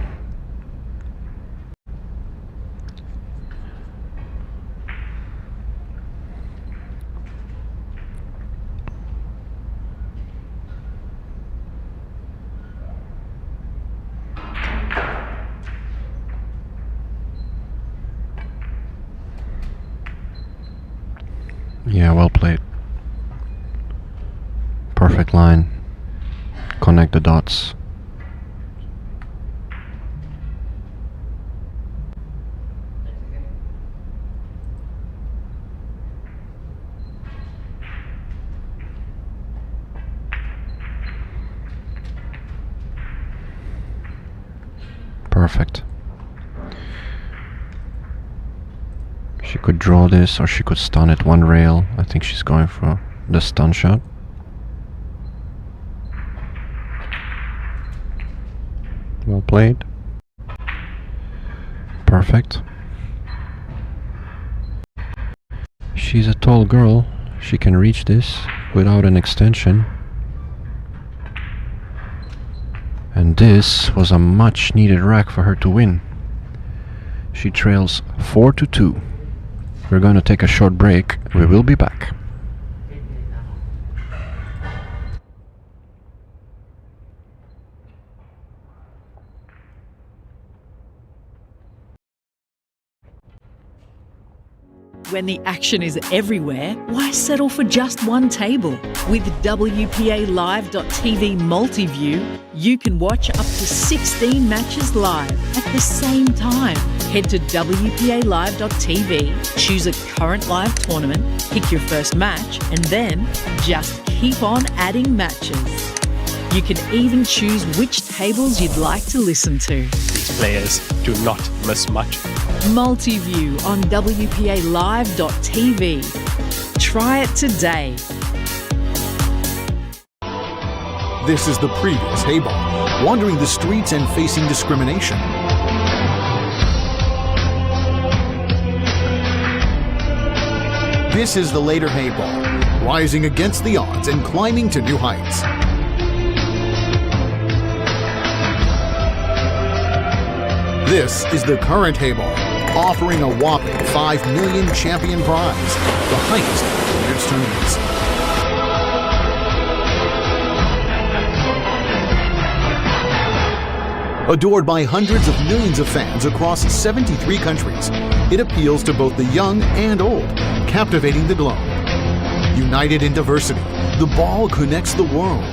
Yeah, well played. Perfect line. Connect the dots. Perfect. She could draw this, or she could stun at 1 rail. I think she's going for the stun shot. Well played. Perfect. She's a tall girl. She can reach this without an extension. And this was a much needed rack for her to win. She trails 4-2. We're going to take a short break. We will be back. When the action is everywhere, why settle for just one table? With WPALive.tv Multiview, you can watch up to 16 matches live at the same time. Head to WPALive.tv, choose a current live tournament, pick your first match, and then just keep on adding matches. You can even choose which tables you'd like to listen to. These players do not miss much. Multiview on WPALive.tv. Try it today. This is the previous Heyball, wandering the streets and facing discrimination. This is the later Heyball, rising against the odds and climbing to new heights. This is the current Heyball, offering a whopping 5 million champion prize, the highest in its tournaments. Adored by hundreds of millions of fans across 73 countries, it appeals to both the young and old, captivating the globe. United in diversity, the ball connects the world.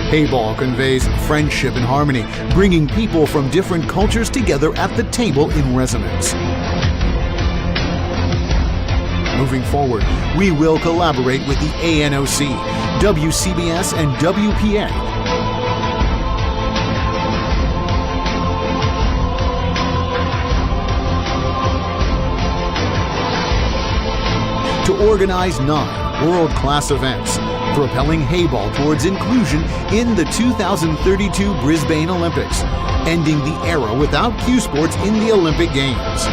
Heyball conveys friendship and harmony, bringing people from different cultures together at the table in resonance. Moving forward, we will collaborate with the ANOC, WCBS, and WPA to organize 9 world-class events propelling Heyball towards inclusion in the 2032 Brisbane Olympics, ending the era without cue sports in the Olympic Games.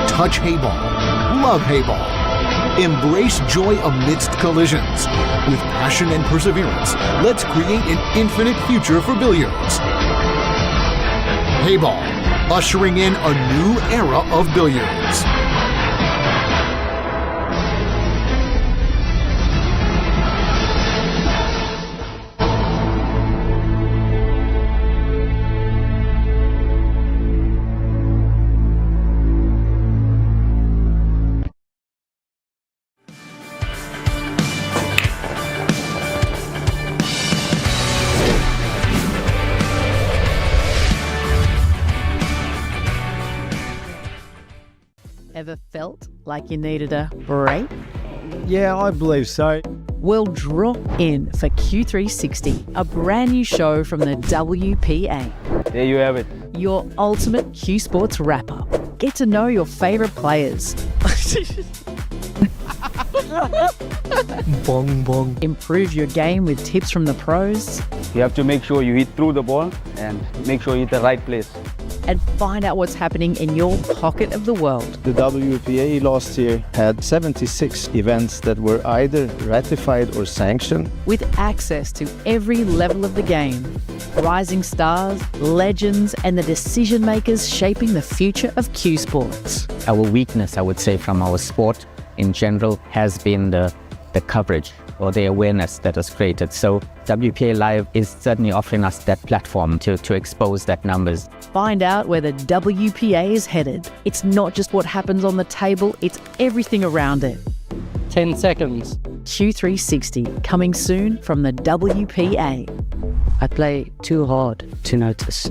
Touch Heyball. Love Heyball. Embrace joy amidst collisions. With passion and perseverance, let's create an infinite future for billiards. Heyball, ushering in a new era of billiards. Ever felt like you needed a break? Yeah, I believe so. Well, drop in for Q360, a brand new show from the WPA. There you have it. Your ultimate Q Sports wrap-up. Get to know your favourite players. Bong bong. Improve your game with tips from the pros. You have to make sure you hit through the ball and make sure you hit the right place. And find out what's happening in your pocket of the world. The WPA last year had 76 events that were either ratified or sanctioned. With access to every level of the game. Rising stars, legends, and the decision makers shaping the future of Q Sports. Our weakness, I would say, from our sport in general has been the coverage or the awareness that is created. So WPA Live is certainly offering us that platform to expose that numbers. Find out where the WPA is headed. It's not just what happens on the table, it's everything around it. 10 seconds. Q360, coming soon from the WPA. I play too hard to notice.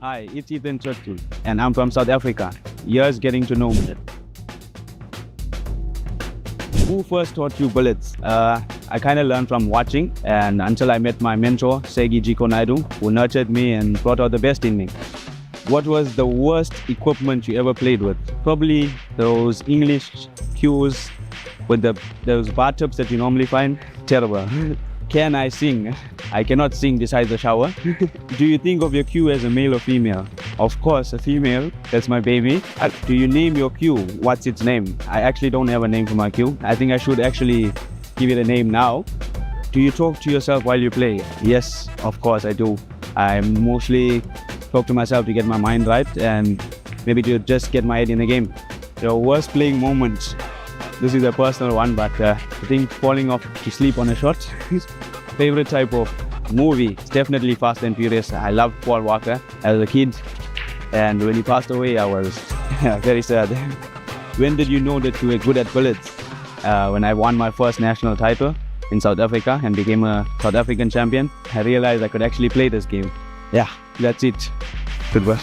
Hi, it's Ethan Churchill, and I'm from South Africa. Years getting to know me. Who first taught you bullets? I kind of learned from watching, and until I met my mentor, Segi Jiko Naidu, who nurtured me and brought out the best in me. What was the worst equipment you ever played with? Probably those English cues with those bar tips that you normally find. Terrible. Can I sing? I cannot sing besides the shower. Do you think of your cue as a male or female? Of course, a female. That's my baby. Do you name your cue? What's its name? I actually don't have a name for my cue. I think I should actually give it a name now. Do you talk to yourself while you play? Yes, of course I do. I mostly talk to myself to get my mind right and maybe to just get my head in the game. Your worst playing moments. This is a personal one, but I think falling off to sleep on a shot. Favorite type of movie? It's definitely Fast and Furious. I loved Paul Walker as a kid, and when he passed away, I was very sad. When did you know that you were good at bullets? When I won my first national title in South Africa and became a South African champion, I realized I could actually play this game. Yeah, that's it. Good work.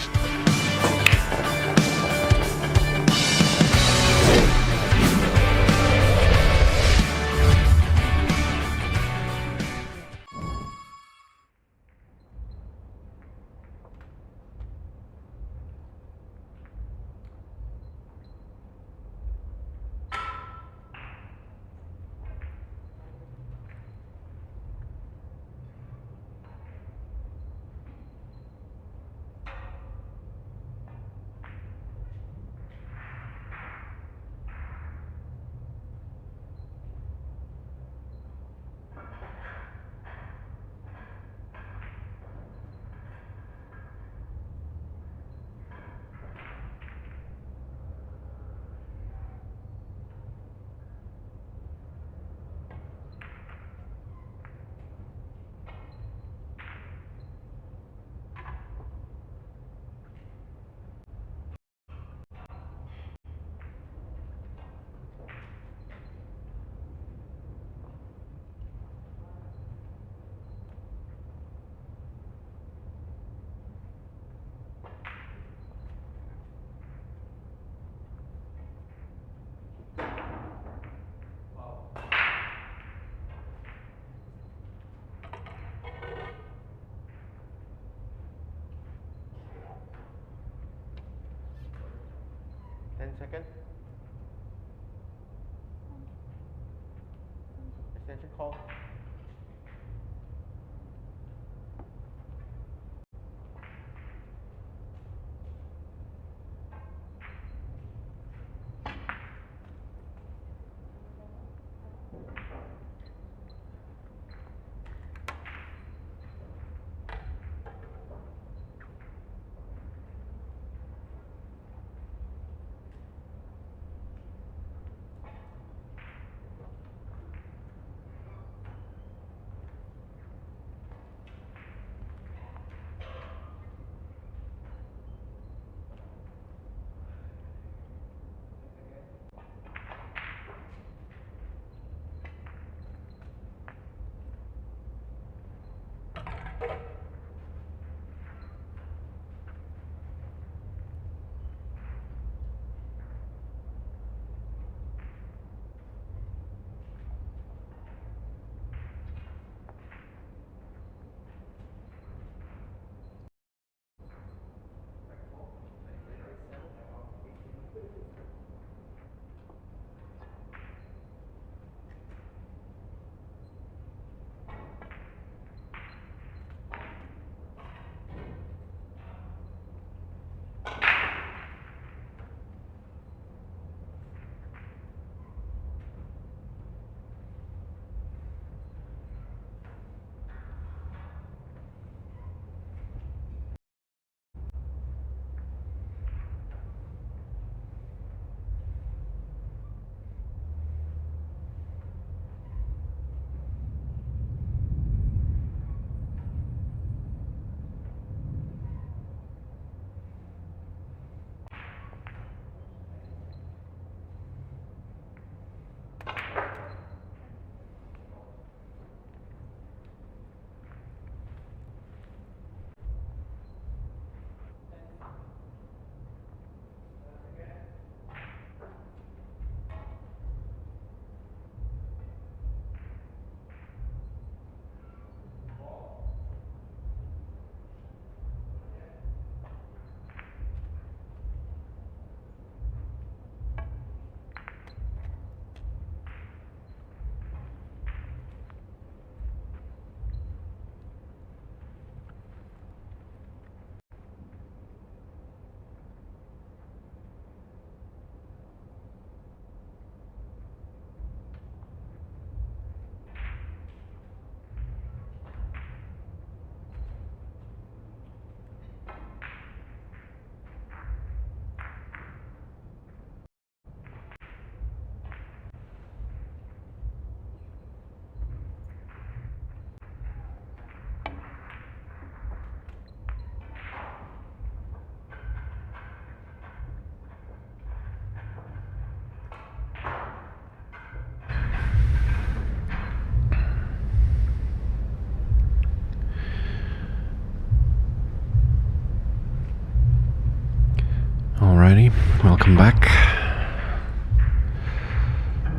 Alrighty, welcome back.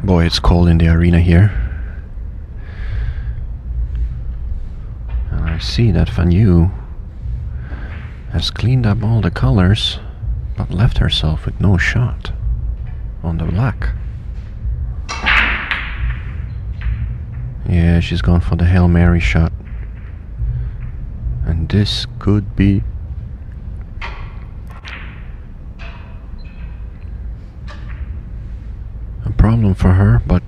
Boy, it's cold in the arena here. And I see that Fan Yu has cleaned up all the colors, but left herself with no shot on the black. Yeah, she's gone for the Hail Mary shot. And this could be a problem for her, but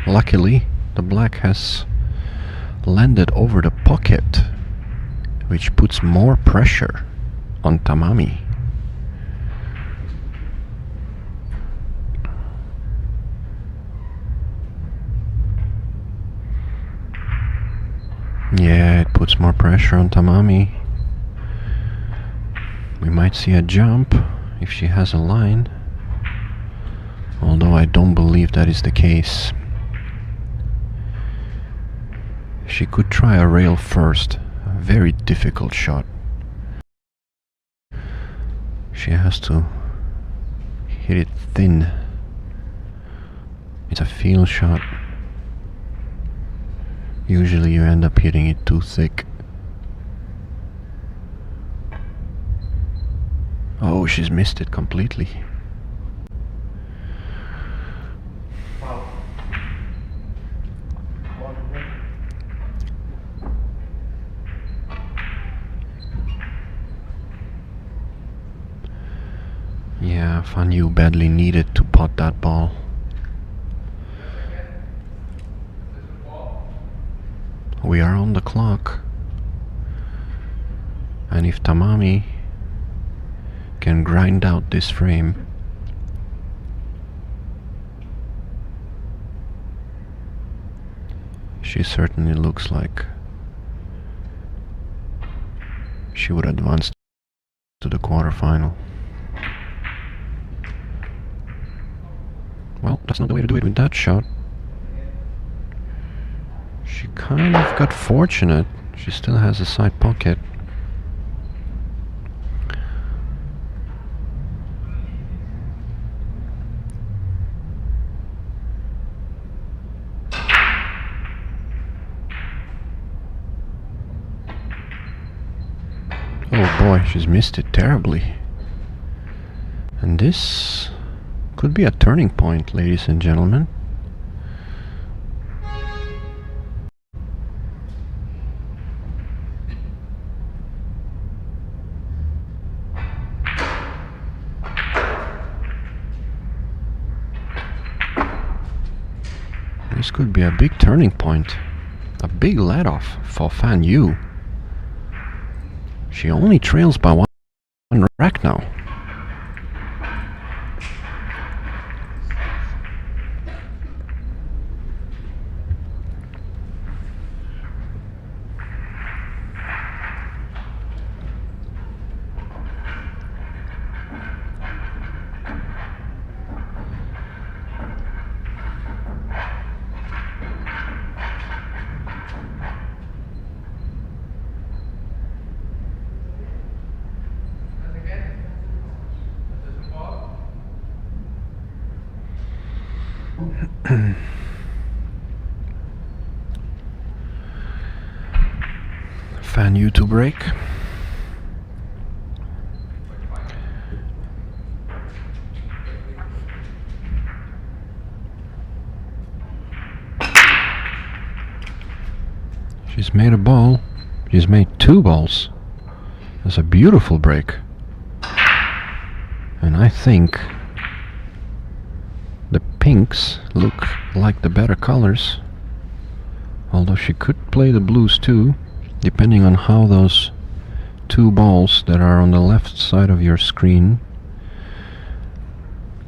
luckily the black has landed over the pocket, which puts more pressure on Tamami. Yeah, it puts more pressure on Tamami. We might see a jump if she has a line, although I don't believe that is the case. She could try a rail first, a very difficult shot. She has to hit it thin. It's a feel shot. Usually you end up hitting it too thick. Oh, she's missed it completely. Yeah, Fan Yu badly needed to pot that ball. We are on the clock. And if Tamami can grind out this frame, she certainly looks like she would advance to the quarterfinal. Well, that's not the way to do it with that shot. She kind of got fortunate. She still has a side pocket. Oh boy, she's missed it terribly. And this could be a turning point, ladies and gentlemen. This could be a big turning point. A big let-off for Fan Yu. She only trails by one rack now. Fan Yu to break. She's made a ball. She's made 2 balls. That's a beautiful break. And I think the pinks look like the better colors. Although she could play the blues too, depending on how those 2 balls that are on the left side of your screen,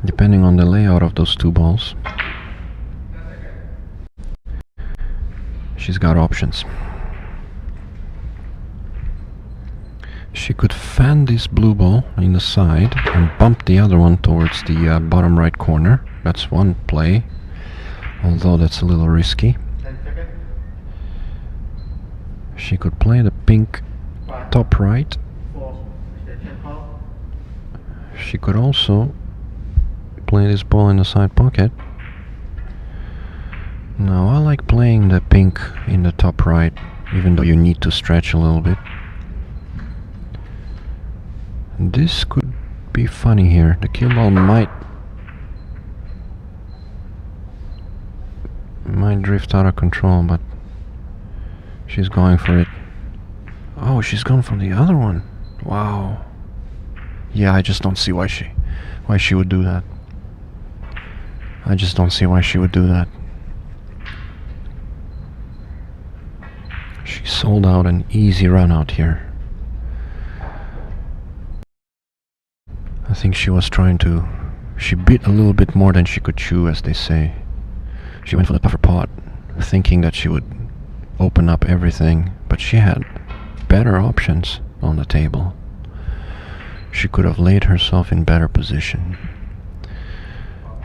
depending on the layout of those 2 balls. She's got options. She could fan this blue ball in the side and bump the other one towards the bottom right corner. That's one play, although that's a little risky. She could play the pink top right. She could also play this ball in the side pocket. Now I like playing the pink in the top right, even though you need to stretch a little bit. This could be funny here. The cue ball might drift out of control, but she's going for it. Oh, she's gone for the other one. Wow. Yeah, I just don't see why she would do that. I just don't see why she would do that. She sold out an easy run out here. I think she was trying to... She bit a little bit more than she could chew, as they say. She went for the tougher pot, thinking that she would open up everything, but she had better options on the table. She could have laid herself in better position.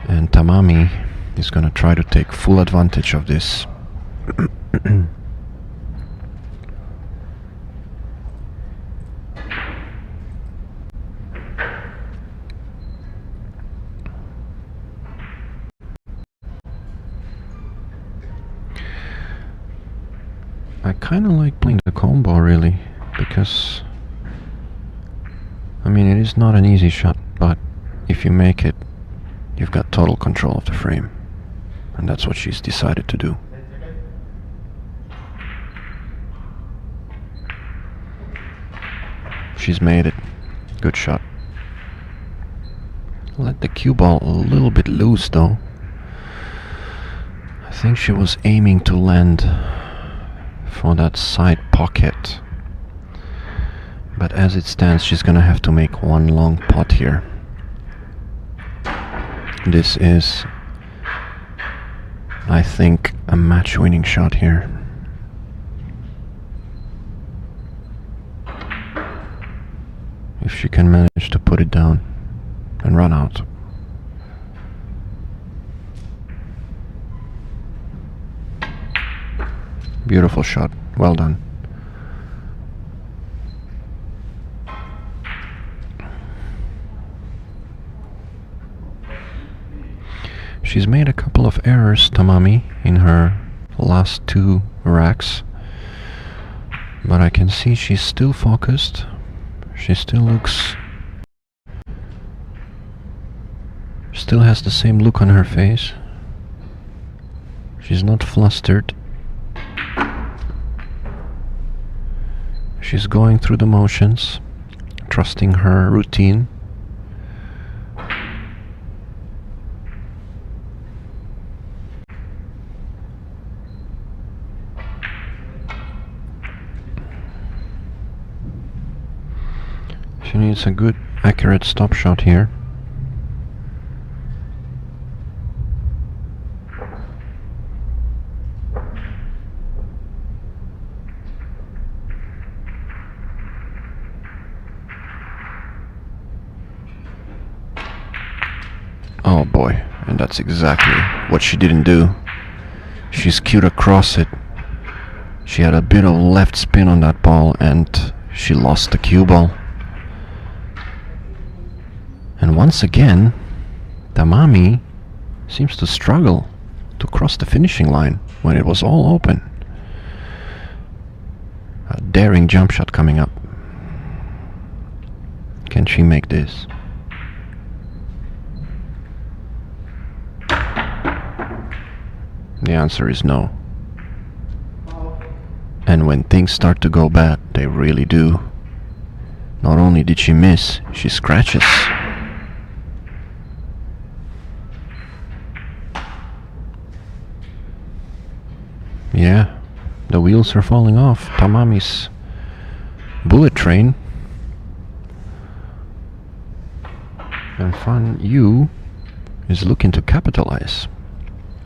And Tamami is going to try to take full advantage of this. I kind of like playing the combo, really, because I mean, it is not an easy shot, but if you make it, you've got total control of the frame, and that's what she's decided to do. She's made it. Good shot. let the cue ball a little bit loose though. I think she was aiming to land for that side pocket. But as it stands, she's gonna have to make one long pot here. This is, I think, a match-winning shot here. If she can manage to put it down and run out. Beautiful shot. Well done. She's made a couple of errors, Tamami, in her last 2 racks. But I can see she's still focused. She still has the same look on her face. She's not flustered. She's going through the motions, trusting her routine. She needs a good, accurate stop shot here. Oh boy, and that's exactly what she didn't do. She skewed across it. She had a bit of left spin on that ball and she lost the cue ball. And once again, Tamami seems to struggle to cross the finishing line when it was all open. A daring jump shot coming up. Can she make this? The answer is no. And when things start to go bad, they really do. Not only did she miss, she scratches. Yeah, the wheels are falling off Tamami's bullet train. And Fan Yu is looking to capitalize.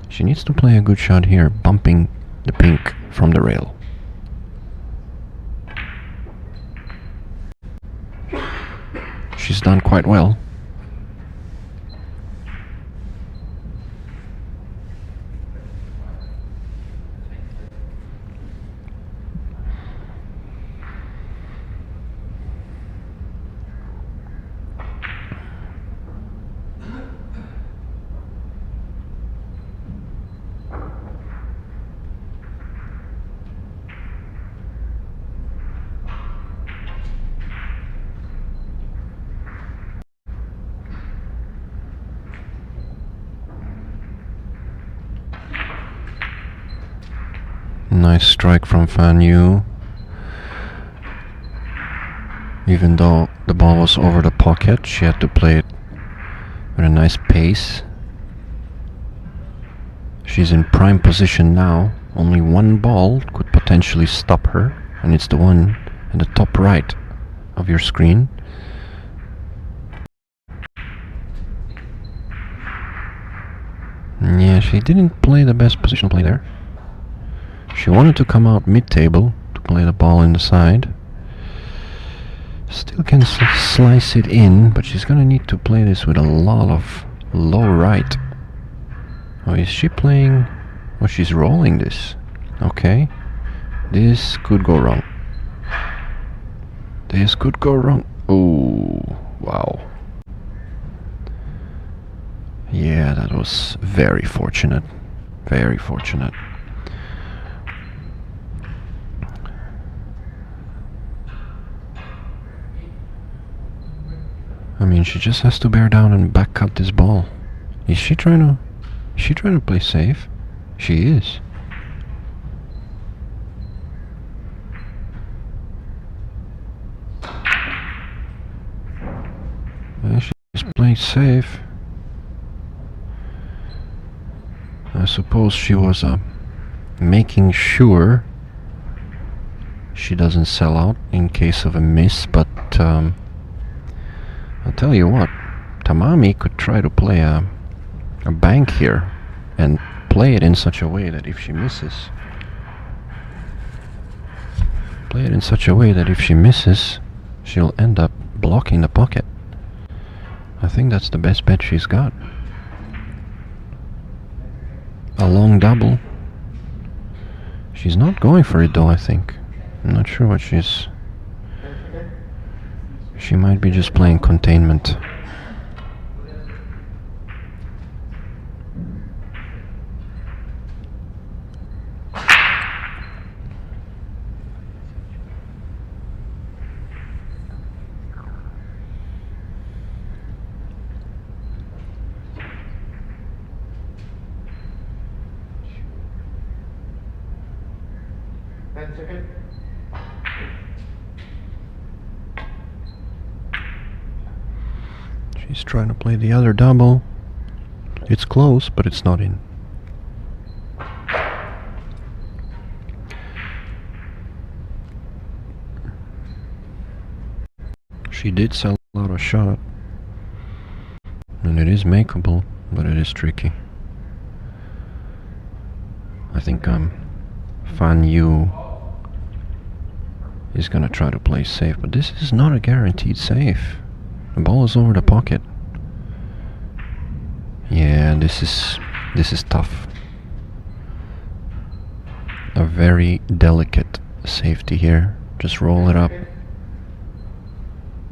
She needs to play a good shot here, bumping the pink from the rail. She's done quite well. Nice strike from Fan Yu. Even though the ball was over the pocket, she had to play it with a nice pace. She's in prime position now. Only one ball could potentially stop her, and it's the one in the top right of your screen. Yeah, she didn't play the best positional play there. She wanted to come out mid-table to play the ball in the side. Still can slice it in, but she's gonna need to play this with a lot of low right. Oh, is she playing? Oh, she's rolling this. Okay. This could go wrong. This could go wrong. Oh, wow. Yeah, that was very fortunate. Very fortunate. I mean, she just has to bear down and back cut this ball. Is she trying to play safe? She is. Yeah, she's playing safe. I suppose she was making sure she doesn't sell out in case of a miss, but I'll tell you what, Tamami could try to play a bank here and play it in such a way that if she misses, she'll end up blocking the pocket. I think that's the best bet she's got. A long double. She's not going for it though, I think. I'm not sure what she's... She might be just playing containment. She's trying to play the other double. It's close, but it's not in. She did sell out a shot, and it is makeable, but it is tricky. I think Fan Yu is gonna try to play safe, but this is not a guaranteed safe. The ball is over the pocket. Yeah, this is tough. A very delicate safety here. Just roll it up.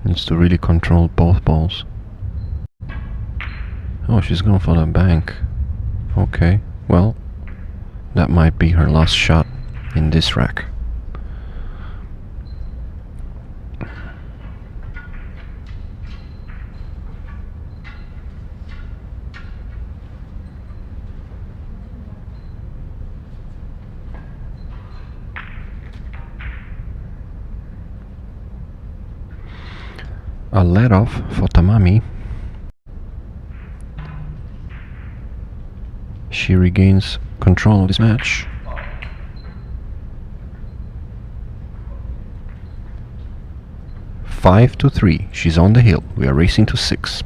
Needs to really control both balls. Oh, she's going for the bank. Okay, well, that might be her last shot in this rack. A let off for Tamami. She regains control of this match. Five to 3. She's on the hill. We are racing to 6.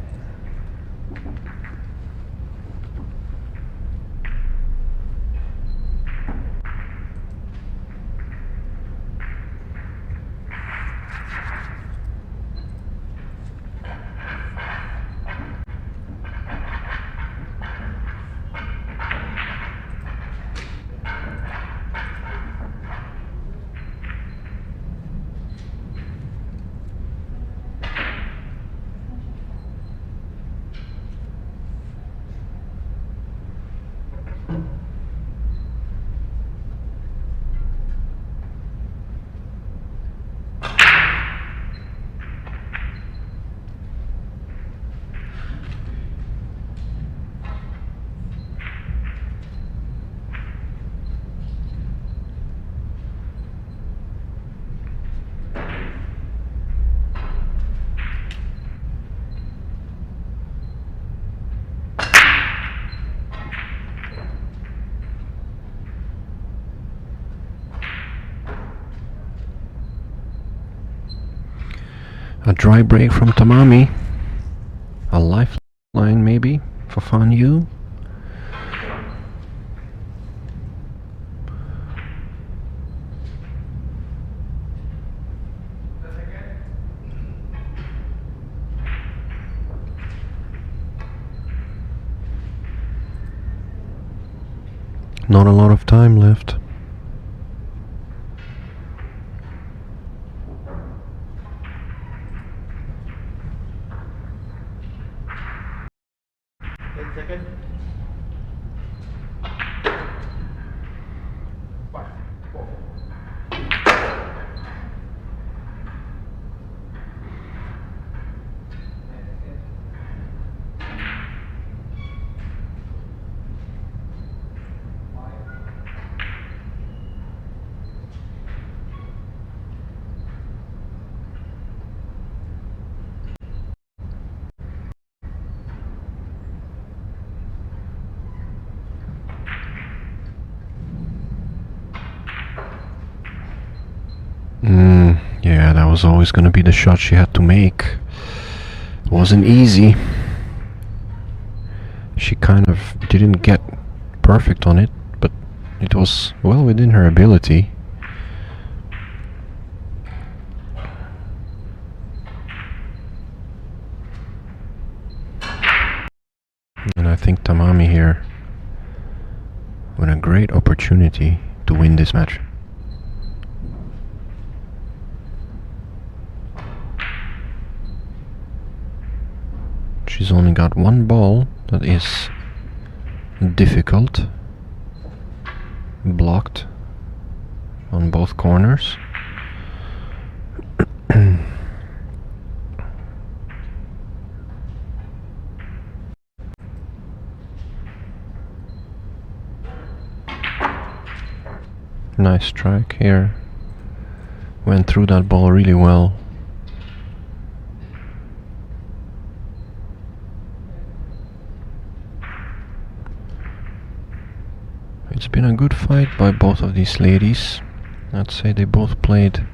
A dry break from Tamami. A lifeline maybe for Fan Yu. Not a lot of time left. Yeah, that was always gonna be the shot she had to make. It wasn't easy. She kind of didn't get perfect on it, but it was well within her ability. And I think Tamami here with a great opportunity to win this match. She's only got one ball that is difficult, blocked on both corners. Nice strike here. Went through that ball really well. It's been a good fight by both of these ladies. I'd say they both played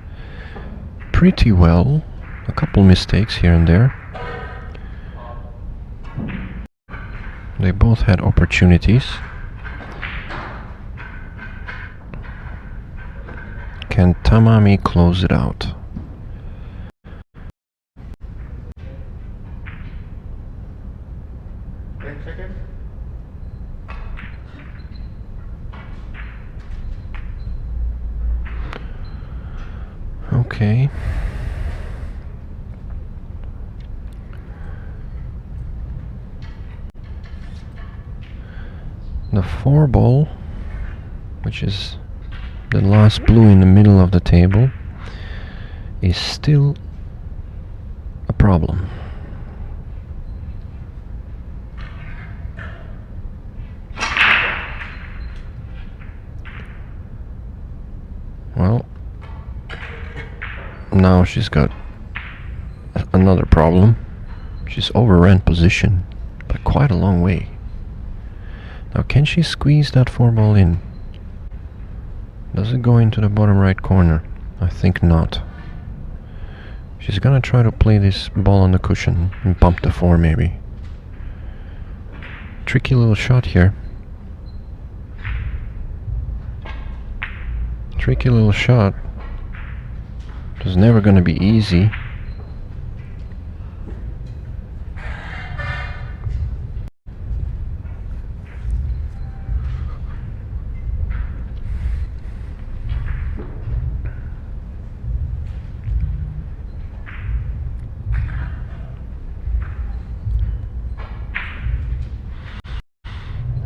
pretty well. A couple mistakes here and there. They both had opportunities. Can Tamami close it out? Okay. The 4 ball, which is the last blue in the middle of the table, is still a problem. Well, now she's got another problem. She's overran position by quite a long way. Now can she squeeze that 4 ball in? Does it go into the bottom right corner? I think not. She's gonna try to play this ball on the cushion and bump the 4 maybe. Tricky little shot here. Tricky little shot. It's never gonna be easy.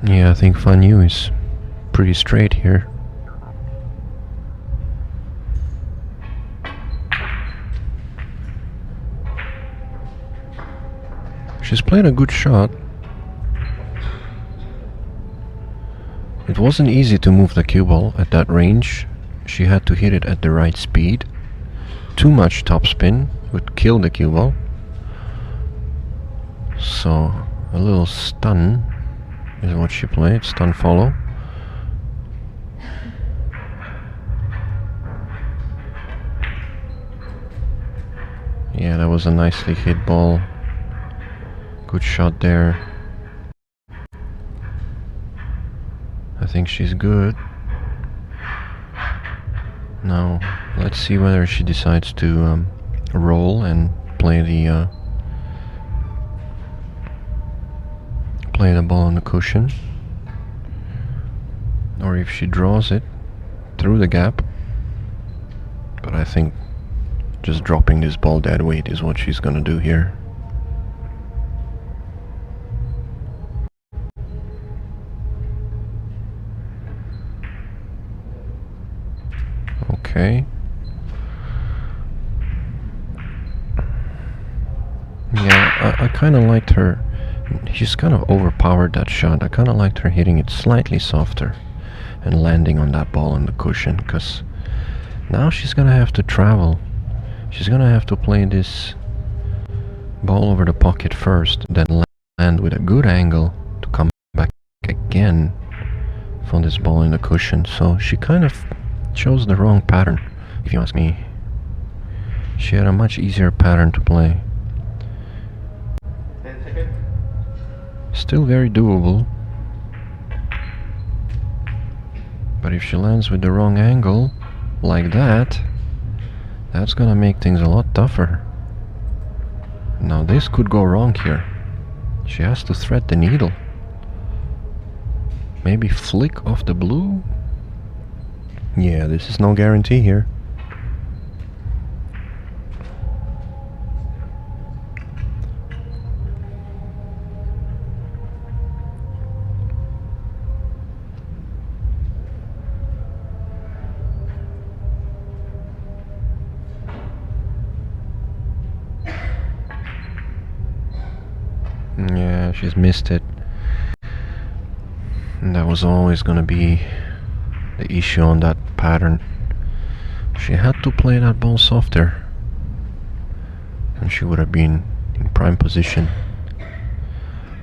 Yeah, I think Fan Yu is pretty straight here. She's played a good shot. It wasn't easy to move the cue ball at that range. She had to hit it at the right speed. Too much topspin would kill the cue ball. So a little stun is what she played, stun follow. Yeah, that was a nicely hit ball. Good shot there. I think she's good. Now let's see whether she decides to roll and play the ball on the cushion, or if she draws it through the gap. But I think just dropping this ball dead weight is what she's gonna do here. Okay. Yeah, I kind of liked her. She's kind of overpowered that shot. I kind of liked her hitting it slightly softer and landing on that ball on the cushion, because now she's gonna have to travel. She's gonna have to play this ball over the pocket first, then land with a good angle to come back again for this ball in the cushion. So she kind of chose the wrong pattern, if you ask me. She had a much easier pattern to play. Still very doable. But if she lands with the wrong angle, like that, that's gonna make things a lot tougher. Now this could go wrong here. She has to thread the needle. Maybe flick off the blue? Yeah, this is no guarantee here. Yeah, she's missed it. And that was always gonna be the issue on that pattern. She had to play that ball softer, and she would have been in prime position.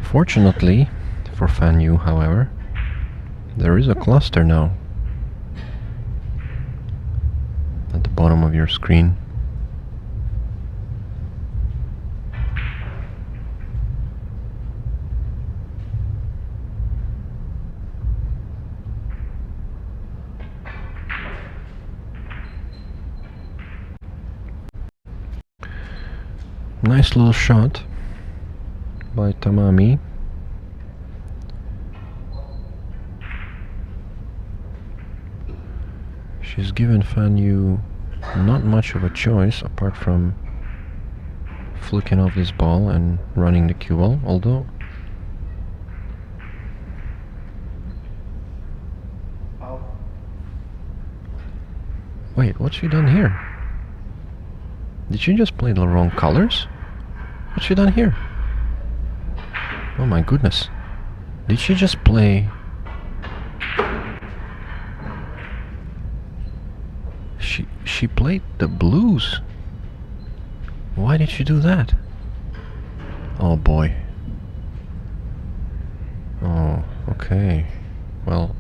Fortunately for Fan Yu, however, there is a cluster now at the bottom of your screen. Nice little shot by Tamami. She's given Fan Yu not much of a choice apart from flicking off this ball and running the cue ball, although wait, what's she done here? Did she just play the wrong colors? What's she done here? Oh my goodness. Did she just play... She played the blues. Why did she do that? Oh boy. Oh, okay. Well...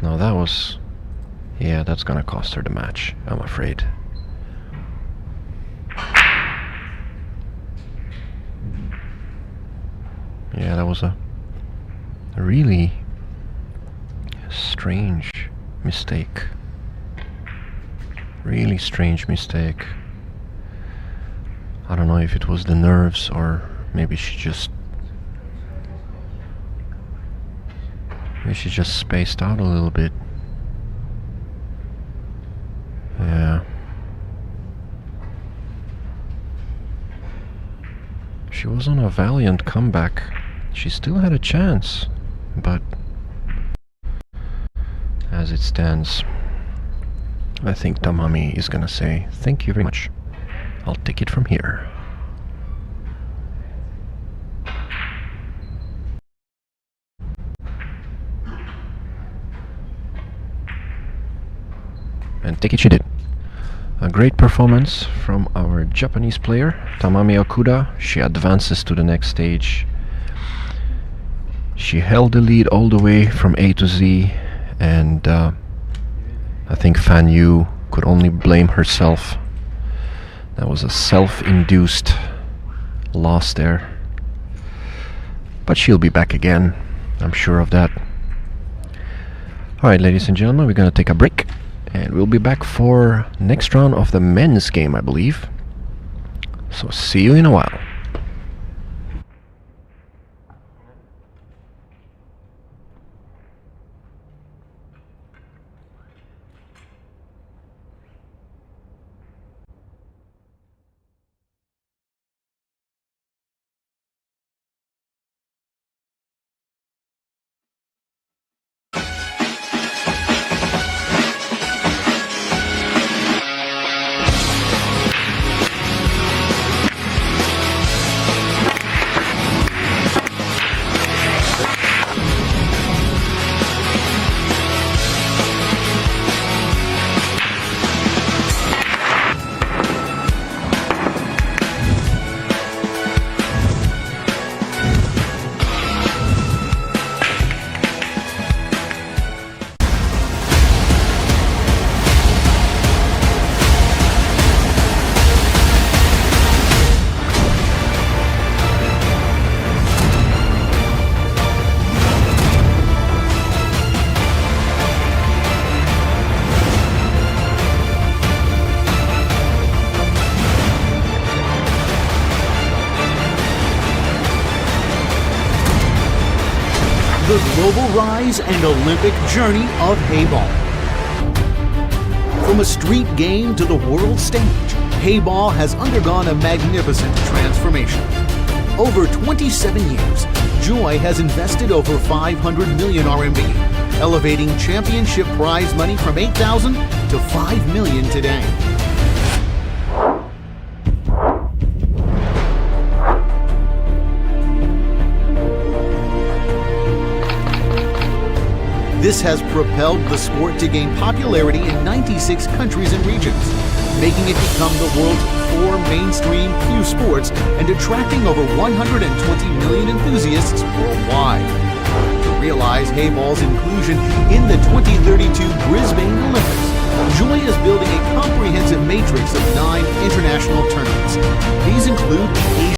No, that was... Yeah, that's gonna cost her the match, I'm afraid. Yeah, that was a really strange mistake. Really strange mistake. I don't know if it was the nerves or maybe she just spaced out a little bit. Yeah. She was on a valiant comeback. She still had a chance, but as it stands, I think Tamami is gonna say, thank you very much. I'll take it from here. And take it she did. A great performance from our Japanese player, Tamami Okuda. She advances to the next stage. She held the lead all the way from A to Z, and I think Fan Yu could only blame herself. That was a self-induced loss there. But she'll be back again, I'm sure of that. Alright, ladies and gentlemen, we're gonna take a break, and we'll be back for next round of the men's game, I believe. So see you in a while. the global rise and Olympic journey of Heyball. From a street game to the world stage, Heyball has undergone a magnificent transformation. Over 27 years, Joy has invested over 500 million RMB, elevating championship prize money from 8,000 to 5 million today. This has propelled the sport to gain popularity in 96 countries and regions, making it become the world's 4 mainstream cue sports and attracting over 120 million enthusiasts worldwide. To realize Heyball's inclusion in the 2032 Brisbane Olympics, Joy is building a comprehensive matrix of 9 international tournaments. These include the